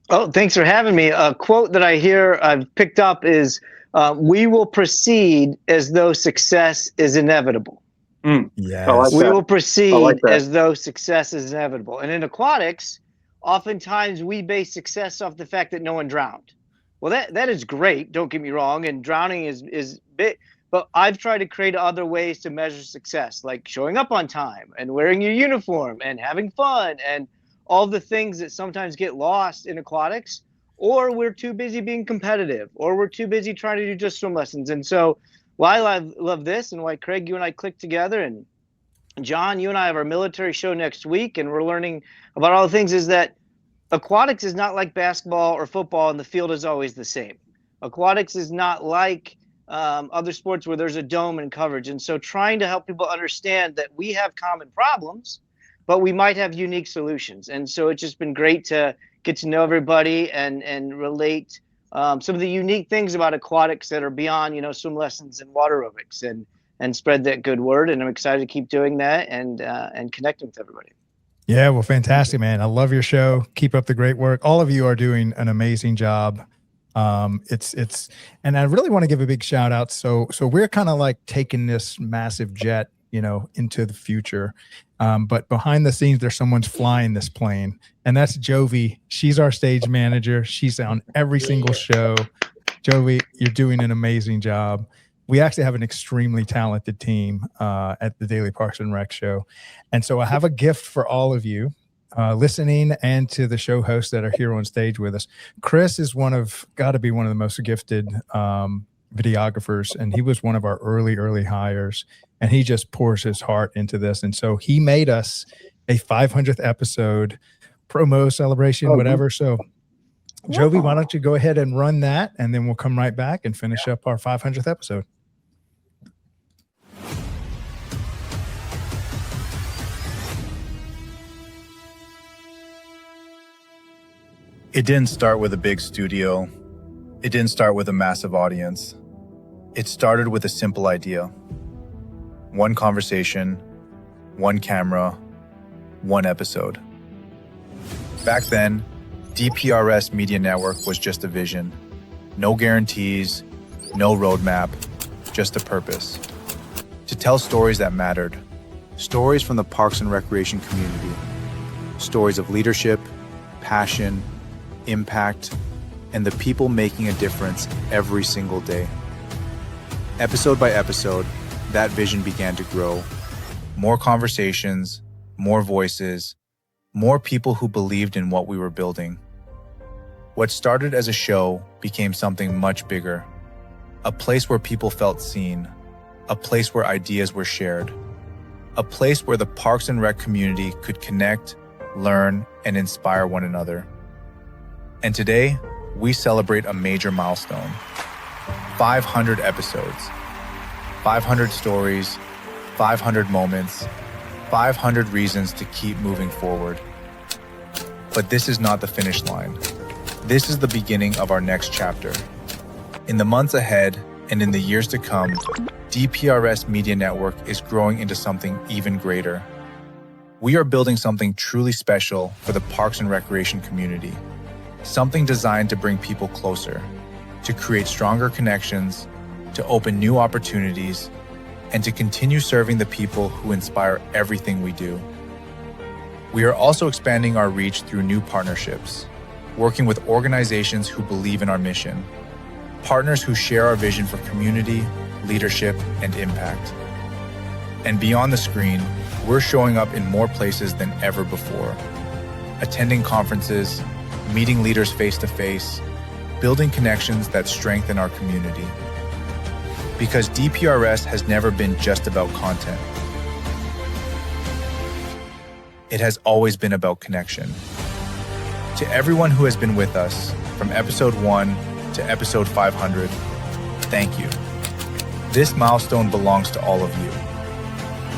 Oh, thanks for having me. A quote that I've picked up is, we will proceed as though success is inevitable. Yes. Like we will proceed as though success is inevitable. And in aquatics, oftentimes we base success off the fact that no one drowned. Well, that is great. Don't get me wrong. And drowning is big. But I've tried to create other ways to measure success, like showing up on time and wearing your uniform and having fun and all the things that sometimes get lost in aquatics or we're too busy being competitive, or we're too busy trying to do just swim lessons. And so why I love this, and why, Craig, you and I clicked together, and John, you and I have our military show next week, and we're learning about all the things, is that aquatics is not like basketball or football and the field is always the same. Aquatics is not like other sports where there's a dome and coverage. And so trying to help people understand that we have common problems, but we might have unique solutions. And so it's just been great to get to know everybody and relate some of the unique things about aquatics that are beyond, swim lessons and water aerobics, and spread that good word. And I'm excited to keep doing that and connecting with everybody. Yeah, well, fantastic, man. I love your show. Keep up the great work. All of you are doing an amazing job. And I really want to give a big shout out. So we're kind of like taking this massive jet, into the future. But behind the scenes, there's someone's flying this plane, and that's Jovi. She's our stage manager. She's on every single show. Jovi, you're doing an amazing job. We actually have an extremely talented team at the Daily Parks and Rec show. And so I have a gift for all of you listening, and to the show hosts that are here on stage with us. Chris is got to be one of the most gifted videographers, and he was one of our early hires, and he just pours his heart into this. And so he made us a 500th episode promo celebration, whatever. So Jovi, why don't you go ahead and run that, and then we'll come right back and finish up our 500th episode. It didn't start with a big studio. It didn't start with a massive audience. It started with a simple idea. One conversation, one camera, one episode. Back then, DPRS Media Network was just a vision. No guarantees, no roadmap, just a purpose. To tell stories that mattered. Stories from the Parks and Recreation community. Stories of leadership, passion, impact, and the people making a difference every single day. Episode by episode, that vision began to grow. More conversations, more voices, more people who believed in what we were building. What started as a show became something much bigger. A place where people felt seen, a place where ideas were shared, a place where the Parks and Rec community could connect, learn, and inspire one another. And today, we celebrate a major milestone. 500 episodes, 500 stories, 500 moments, 500 reasons to keep moving forward. But this is not the finish line. This is the beginning of our next chapter. In the months ahead and in the years to come, DPRS Media Network is growing into something even greater. We are building something truly special for the Parks and Recreation community. Something designed to bring people closer, to create stronger connections, to open new opportunities, and to continue serving the people who inspire everything we do. We are also expanding our reach through new partnerships, working with organizations who believe in our mission, partners who share our vision for community, leadership, and impact. And beyond the screen, we're showing up in more places than ever before, attending conferences, meeting leaders face-to-face, building connections that strengthen our community. Because DPRS has never been just about content. It has always been about connection. To everyone who has been with us, from episode 1 to episode 500, thank you. This milestone belongs to all of you.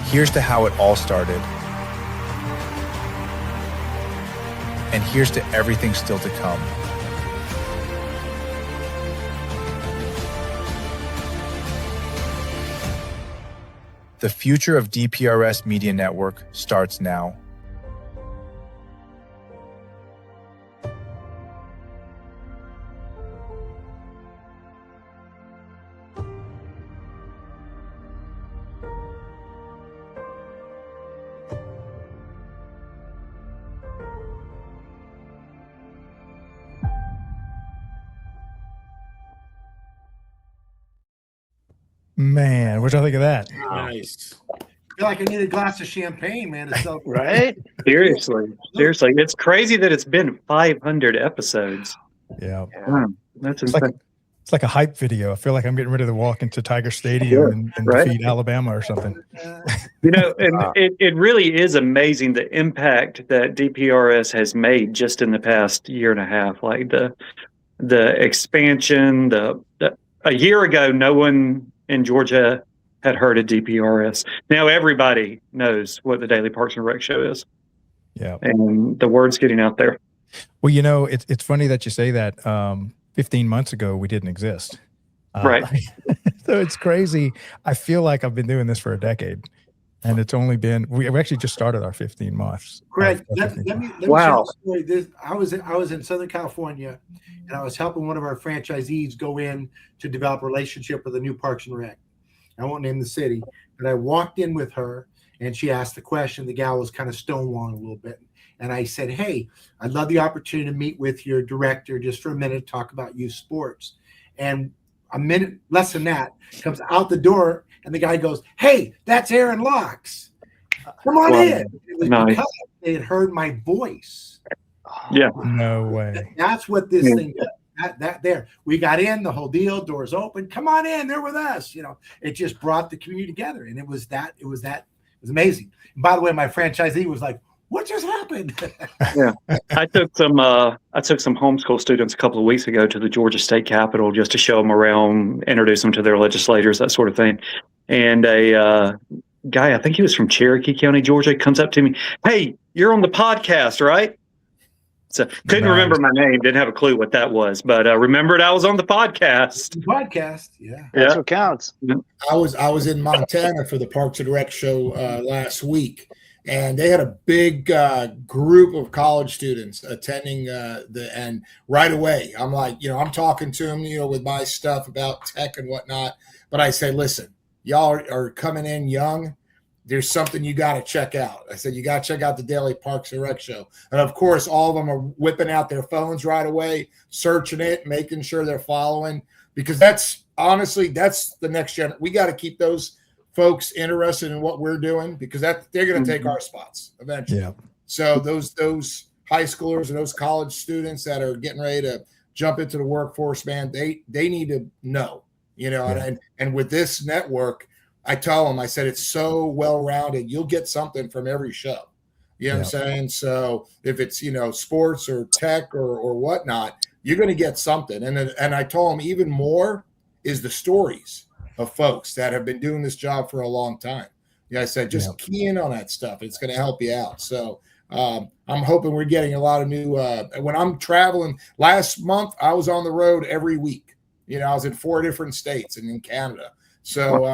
Here's to how it all started. And here's to everything still to come. The future of DPRS Media Network starts now. Man, what y'all think of that? Nice. I feel like I need a glass of champagne, man. To celebrate. Right? Seriously. It's crazy that it's been 500 episodes. Yeah. That's It's insane. it's like a hype video. I feel like I'm getting ready to walk into Tiger Stadium and right. defeat Alabama or something. You know, and it really is amazing the impact that DPRS has made just in the past year and a half. Like the expansion, a year ago, no one in Georgia had heard of DPRS. Now everybody knows what the Daily Parks and Rec show is. Yeah. And the word's getting out there. Well, you know, it's funny that you say that. 15 months ago, we didn't exist. Right. So it's crazy. I feel like I've been doing this for a decade, and it's only been, we actually just started our 15 months. Greg, let me share a story. I was in Southern California, and I was helping one of our franchisees go in to develop a relationship with a new Parks and Rec. I won't name the city, but I walked in with her, and she asked the question. The gal was kind of stonewalling a little bit. And I said, hey, I'd love the opportunity to meet with your director just for a minute, talk about youth sports. And a minute, less than that, comes out the door, and the guy goes, hey, that's Aaron Locks. Come on in. It was because they had heard my voice. Yeah. No way. That's what this thing does. That there. We got in, the whole deal, doors open. Come on in, they're with us. You know, it just brought the community together. And it was amazing. And by the way, my franchisee was like, what just happened? Yeah, I took some homeschool students a couple of weeks ago to the Georgia State Capitol just to show them around, introduce them to their legislators, that sort of thing. And a guy, I think he was from Cherokee County, Georgia, comes up to me, hey, you're on the podcast, right? So couldn't remember my name, didn't have a clue what that was, but remembered I was on the podcast. Yeah. That's what counts. I was in Montana for the Parks and Rec show last week. And they had a big group of college students attending and right away, I'm like, I'm talking to them, with my stuff about tech and whatnot. But I say, listen, y'all are coming in young. There's something you got to check out. I said, you got to check out the Daily Parks and Rec show. And of course, all of them are whipping out their phones right away, searching it, making sure they're following, because that's the next gen. We got to keep those folks interested in what we're doing, because they're going to take our spots eventually. Yeah. So those high schoolers and those college students that are getting ready to jump into the workforce, man, they need to know, and with this network, I tell them, I said, it's so well-rounded. You'll get something from every show. You know what I'm saying? So if it's, sports or tech or whatnot, you're going to get something. And I told them even more is the stories of folks that have been doing this job for a long time. I said, just key in on that stuff. It's going to help you out. So I'm hoping we're getting a lot of new, when I'm traveling. Last month, I was on the road every week. I was in 4 different states and in Canada. So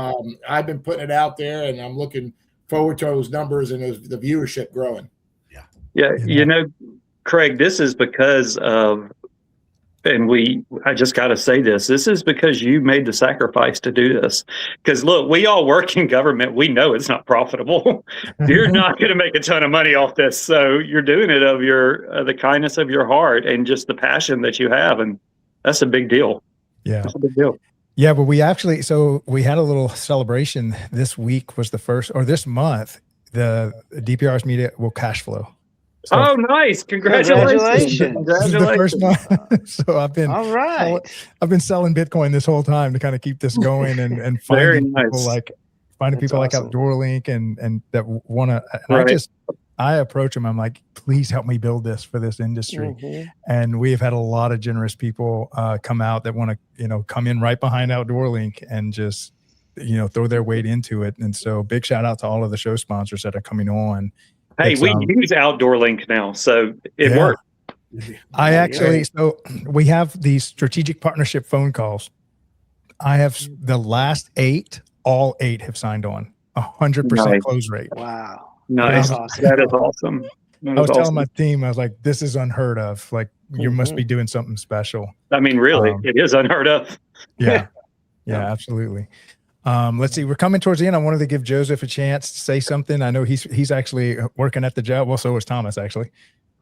I've been putting it out there, and I'm looking forward to those numbers and the viewership growing. Yeah. Craig, this is because of, and I just got to say this is because you made the sacrifice to do this. Because look, we all work in government. We know it's not profitable. You're not going to make a ton of money off this. So you're doing it of the kindness of your heart and just the passion that you have. And that's a big deal. Yeah. That's a big deal. Yeah. But we had a little celebration. This week was this month, the DPRS Media will cash flow. So, nice! Congratulations! This is the first month. So I've been selling Bitcoin this whole time to kind of keep this going and finding people like Outdoor Link and that want to. Right. I approach them. I'm like, please help me build this for this industry. Mm-hmm. And we've had a lot of generous people come out that want to come in right behind Outdoor Link and just throw their weight into it. And so big shout out to all of the show sponsors that are coming on. Hey, we use Outdoor Link now, so it works. So we have these strategic partnership phone calls. I have the last 8, all 8 have signed on, 100% close rate. Wow. Nice. Awesome. That is awesome. I was telling my team, I was like, this is unheard of. Like, you must be doing something special. I mean, really, it is unheard of. Yeah, absolutely. Let's see. We're coming towards the end. I wanted to give Joseph a chance to say something. I know he's actually working at the job. Well, so is Thomas, actually.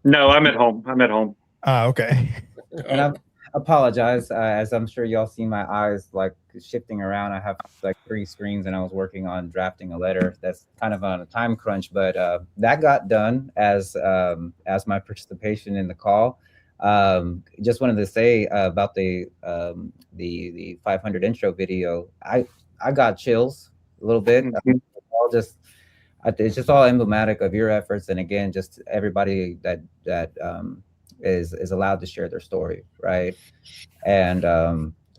No, I'm at home. Okay. And I apologize, as I'm sure y'all seen my eyes like shifting around. I have like 3 screens, and I was working on drafting a letter that's kind of on a time crunch, but that got done as my participation in the call. Just wanted to say about the 500 intro video. I got chills a little bit. All just it's just all emblematic of your efforts, and again, just everybody that is allowed to share their story, right? And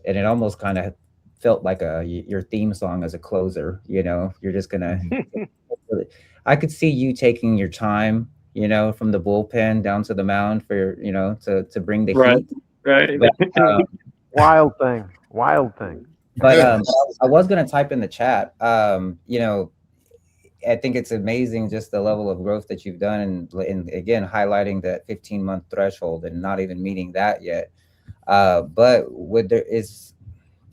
it almost kind of felt like your theme song as a closer. You know, you're just gonna. I could see you taking your time, you know, from the bullpen down to the mound for, you know, to bring the heat. Right. But, Wild thing. But I was going to type in the chat. You know, I think it's amazing just the level of growth that you've done, and again highlighting that 15-month threshold and not even meeting that yet. But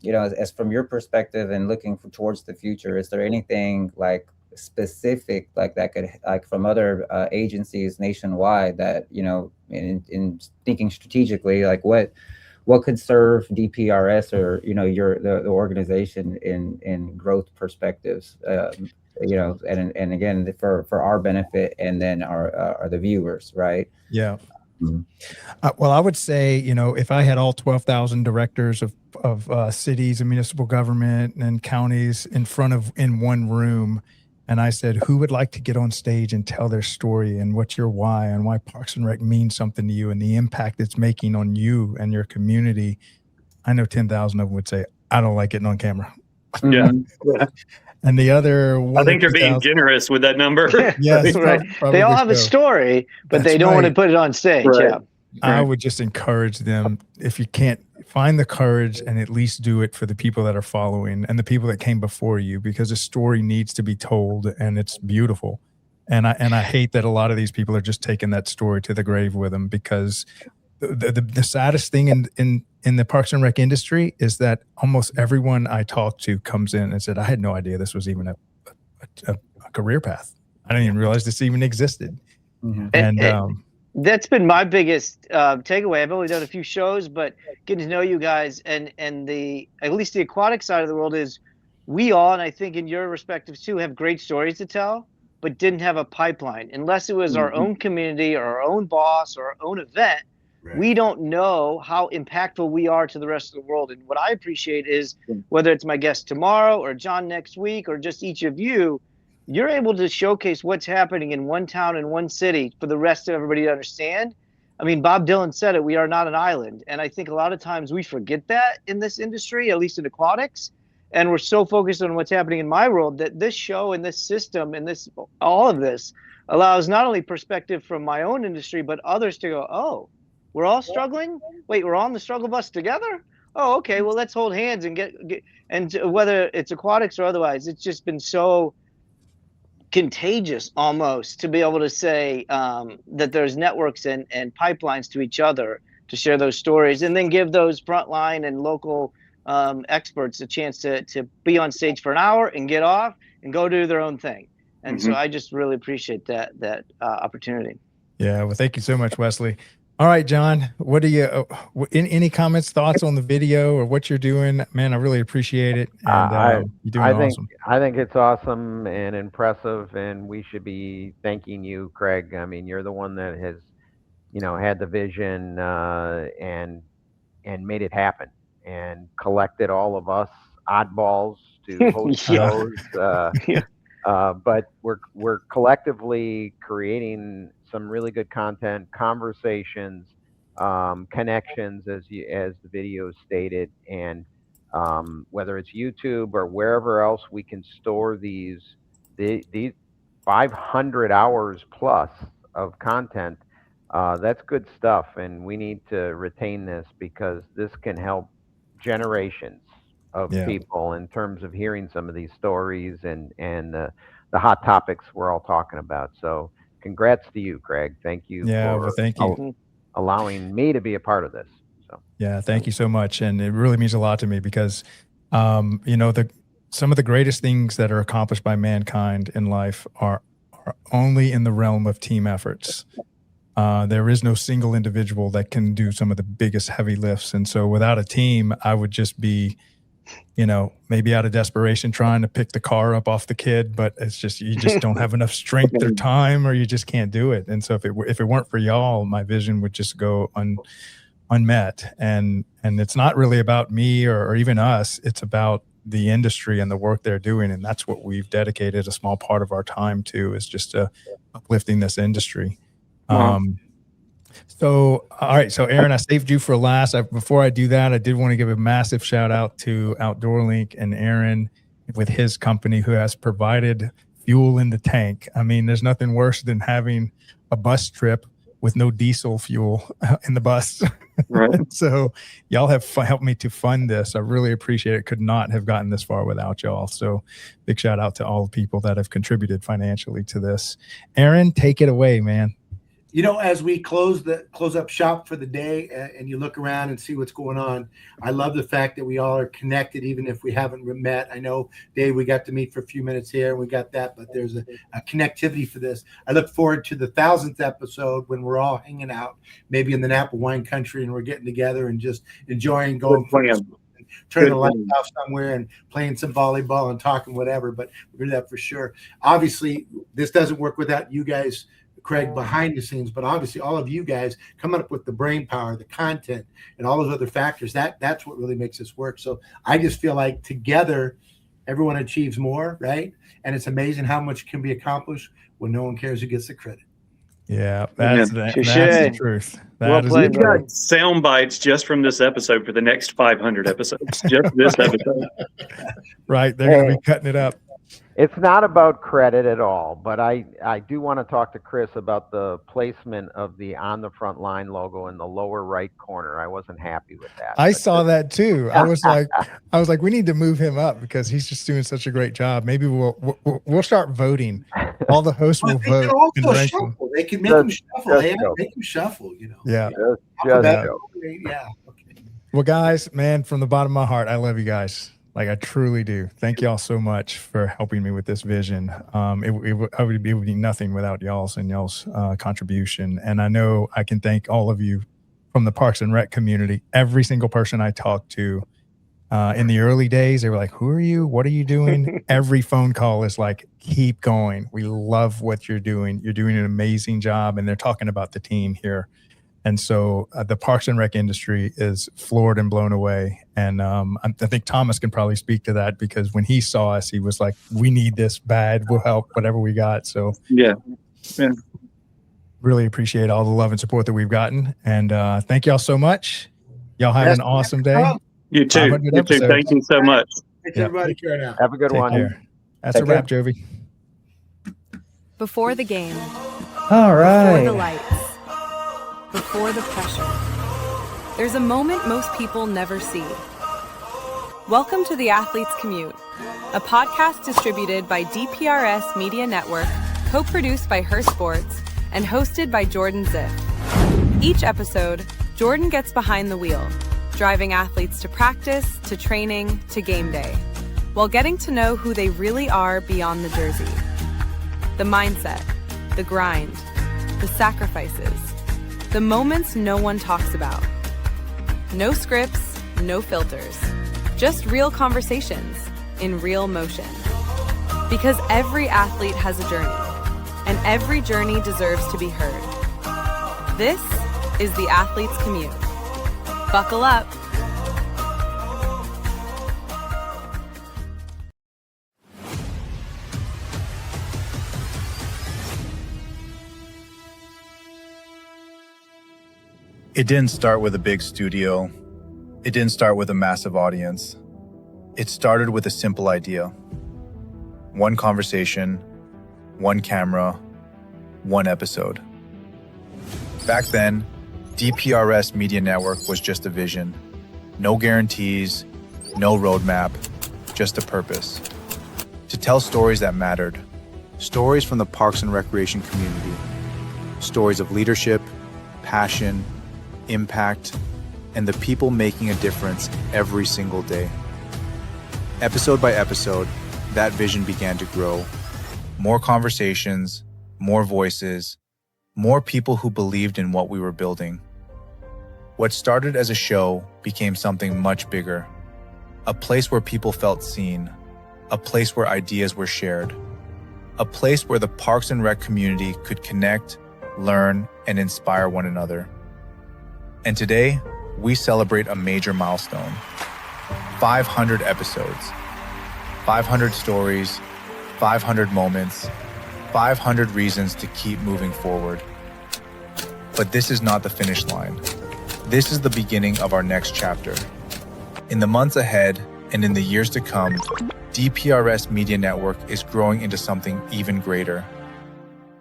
you know, as from your perspective and looking towards the future, is there anything like specific like that could, like from other agencies nationwide, that, you know, in thinking strategically, like what could serve DPRS or, you know, the organization in growth perspectives, you know, and again for our benefit, and then our the viewers, right? Yeah. Well, I would say, you know, if I had all 12,000 directors of cities and municipal government and counties in one room, and I said, who would like to get on stage and tell their story, and what's your why, and why Parks and Rec means something to you and the impact it's making on you and your community, I know 10,000 of them would say, I don't like getting on camera. Yeah. And the other I think they're being generous with that number. Yes, right. They all have a story, but they don't want to put it on stage. Right. Yeah. I would just encourage them, if you can't find the courage, and at least do it for the people that are following and the people that came before you, because a story needs to be told, and it's beautiful. And I hate that a lot of these people are just taking that story to the grave with them, because the saddest thing in the Parks and Rec industry is that almost everyone I talk to comes in and said, I had no idea this was even a career path. I didn't even realize this even existed. Mm-hmm. And that's been my biggest takeaway. I've only done a few shows, but getting to know you guys and at least the aquatic side of the world is, we all, and I think in your respectives too, have great stories to tell, but didn't have a pipeline. Unless it was our own community or our own boss or our own event, we don't know how impactful we are to the rest of the world. And what I appreciate is, whether it's my guest tomorrow or John next week or just each of you, you're able to showcase what's happening in one town and one city for the rest of everybody to understand. I mean, Bob Dylan said it, we are not an island. And I think a lot of times we forget that in this industry, at least in aquatics. And we're so focused on what's happening in my world that this show and this system and all of this allows not only perspective from my own industry, but others to go, oh, we're all struggling? Wait, we're all on the struggle bus together? Oh, okay, well, let's hold hands and get and whether it's aquatics or otherwise, it's just been so contagious almost to be able to say that there's networks and pipelines to each other to share those stories, and then give those frontline and local experts a chance to be on stage for an hour and get off and go do their own thing. And so I just really appreciate that opportunity. Yeah, well, thank you so much, Wesley. All right, John, what do you, any comments, thoughts on the video or what you're doing? Man, I really appreciate it. And you're doing awesome. I think it's awesome and impressive, and we should be thanking you, Craig. I mean, you're the one that has, you know, had the vision and made it happen, and collected all of us oddballs to host shows. But we're collectively creating some really good content, conversations, connections, as the video stated, and whether it's YouTube or wherever else we can store these 500 hours plus of content. That's good stuff, and we need to retain this, because this can help generations of people in terms of hearing some of these stories and the hot topics we're all talking about. So congrats to you, Craig. Thank you for thank you. Allowing me to be a part of this. So yeah, thank you so much. And it really means a lot to me, because you know, some of the greatest things that are accomplished by mankind in life are only in the realm of team efforts. There is no single individual that can do some of the biggest heavy lifts. And so without a team, I would just be maybe out of desperation trying to pick the car up off the kid, but it's just, you just don't have enough strength or time, or you just can't do it. And so if it weren't for y'all, my vision would just go unmet. And it's not really about me or even us. It's about the industry and the work they're doing. And that's what we've dedicated a small part of our time to, is just uplifting this industry. Wow. So, all right. So Aaron, I saved you for last. Before I do that, I did want to give a massive shout out to Outdoor Link and Aaron with his company, who has provided fuel in the tank. I mean, there's nothing worse than having a bus trip with no diesel fuel in the bus. Right. So y'all have helped me to fund this. I really appreciate it. Could not have gotten this far without y'all. So big shout out to all the people that have contributed financially to this. Aaron, take it away, man. As we close up shop for the day, and you look around and see what's going on, I love the fact that we all are connected, even if we haven't met. I know, Dave, we got to meet for a few minutes here, and we got that, but there's a connectivity for this. I look forward to the 1,000th episode, when we're all hanging out, maybe in the Napa wine country, and we're getting together and just enjoying going for turning the lights off somewhere and playing some volleyball and talking whatever. But we're doing that for sure. Obviously, this doesn't work without you guys, Craig, behind the scenes, but obviously all of you guys coming up with the brain power, the content, and all those other factors, that's what really makes this work. So I just feel like together everyone achieves more, right? And it's amazing how much can be accomplished when no one cares who gets the credit. Yeah, that's the truth. We've got sound bites just from this episode for the next 500 episodes. Just this episode. Right, they're going to be cutting it up. It's not about credit at all, but I do want to talk to Chris about the placement of the On the Front Line logo in the lower right corner. I wasn't happy with that. I saw that too. I was like, we need to move him up because he's just doing such a great job. Maybe we'll start voting. All the hosts will vote. Can also shuffle. They can make them shuffle. Make them shuffle. Yeah. Yeah. Okay. Well, guys, man, from the bottom of my heart, I love you guys. Like, I truly do. Thank y'all so much for helping me with this vision. It would be nothing without y'all's contribution. And I know I can thank all of you from the Parks and Rec community. Every single person I talked to in the early days, they were like, "Who are you? What are you doing?" Every phone call is like, "Keep going. We love what you're doing. You're doing an amazing job." And they're talking about the team here. And so the Parks and Rec industry is floored and blown away. And I think Thomas can probably speak to that, because when he saw us, he was like, "We need this bad. We'll help whatever we got." So yeah. Really appreciate all the love and support that we've gotten. And thank y'all so much. Y'all have an awesome day. You too. You too. Thank you so much. Everybody care now. Have a good one. Care. That's a wrap, Jovi. Before the game. All right. Before the lights. Before the pressure. There's a moment most people never see. Welcome to The Athlete's Commute, a podcast distributed by DPRS Media Network, co-produced by Her Sports, and hosted by Jordan Ziff. Each episode, Jordan gets behind the wheel, driving athletes to practice, to training, to game day, while getting to know who they really are beyond the jersey. The mindset, the grind, the sacrifices, the moments no one talks about. No scripts, no filters, just real conversations in real motion. Because every athlete has a journey, and every journey deserves to be heard. This is The Athlete's Commute. Buckle up. It didn't start with a big studio. It didn't start with a massive audience. It started with a simple idea. One conversation, one camera, one episode. Back then, DPRS Media Network was just a vision. No guarantees, no roadmap, just a purpose. To tell stories that mattered. Stories from the Parks and Recreation community. Stories of leadership, passion, impact, and the people making a difference every single day. Episode by episode, that vision began to grow. More conversations, more voices, more people who believed in what we were building. What started as a show became something much bigger. A place where people felt seen. A place where ideas were shared. A place where the Parks and Rec community could connect, learn, and inspire one another. And today, we celebrate a major milestone. 500 episodes. 500 stories. 500 moments. 500 reasons to keep moving forward. But this is not the finish line. This is the beginning of our next chapter. In the months ahead and in the years to come, DPRS Media Network is growing into something even greater.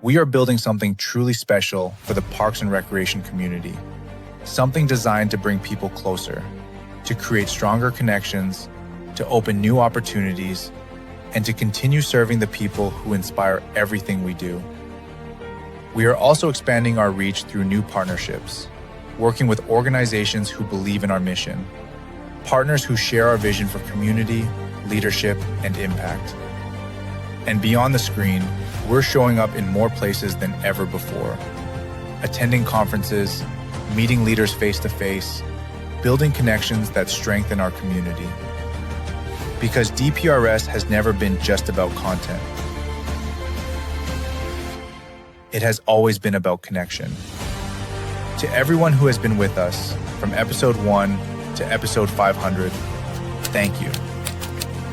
We are building something truly special for the Parks and Recreation community. Something designed to bring people closer, to create stronger connections, to open new opportunities, and to continue serving the people who inspire everything we do. We are also expanding our reach through new partnerships, working with organizations who believe in our mission, partners who share our vision for community, leadership, and impact. And beyond the screen, we're showing up in more places than ever before, attending conferences, meeting leaders face-to-face, building connections that strengthen our community. Because DPRS has never been just about content. It has always been about connection. To everyone who has been with us, from episode 1 to episode 500, thank you.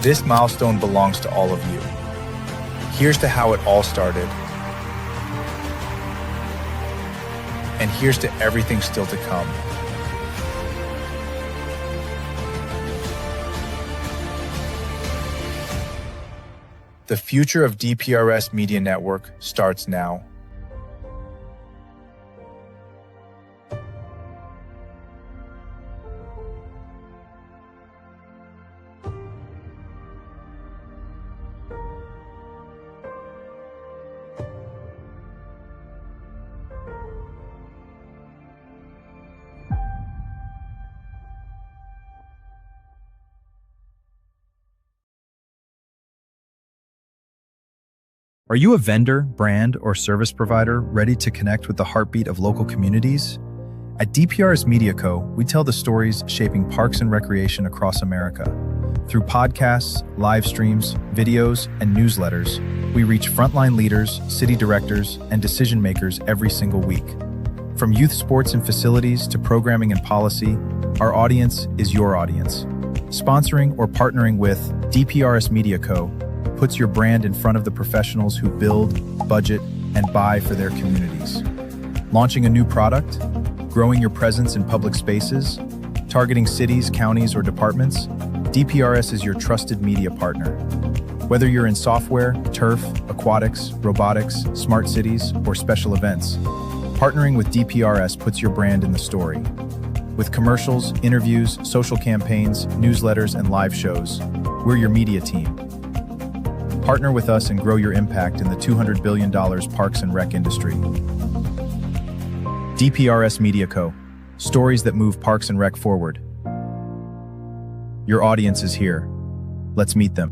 This milestone belongs to all of you. Here's to how it all started. And here's to everything still to come. The future of DPRS Media Network starts now. Are you a vendor, brand, or service provider ready to connect with the heartbeat of local communities? At DPRS Media Co., we tell the stories shaping parks and recreation across America. Through podcasts, live streams, videos, and newsletters, we reach frontline leaders, city directors, and decision makers every single week. From youth sports and facilities to programming and policy, our audience is your audience. Sponsoring or partnering with DPRS Media Co. puts your brand in front of the professionals who build, budget, and buy for their communities. Launching a new product, growing your presence in public spaces, targeting cities, counties, or departments, DPRS is your trusted media partner. Whether you're in software, turf, aquatics, robotics, smart cities, or special events, partnering with DPRS puts your brand in the story. With commercials, interviews, social campaigns, newsletters, and live shows, we're your media team. Partner with us and grow your impact in the $200 billion Parks and Rec industry. DPRS Media Co. Stories that move Parks and Rec forward. Your audience is here. Let's meet them.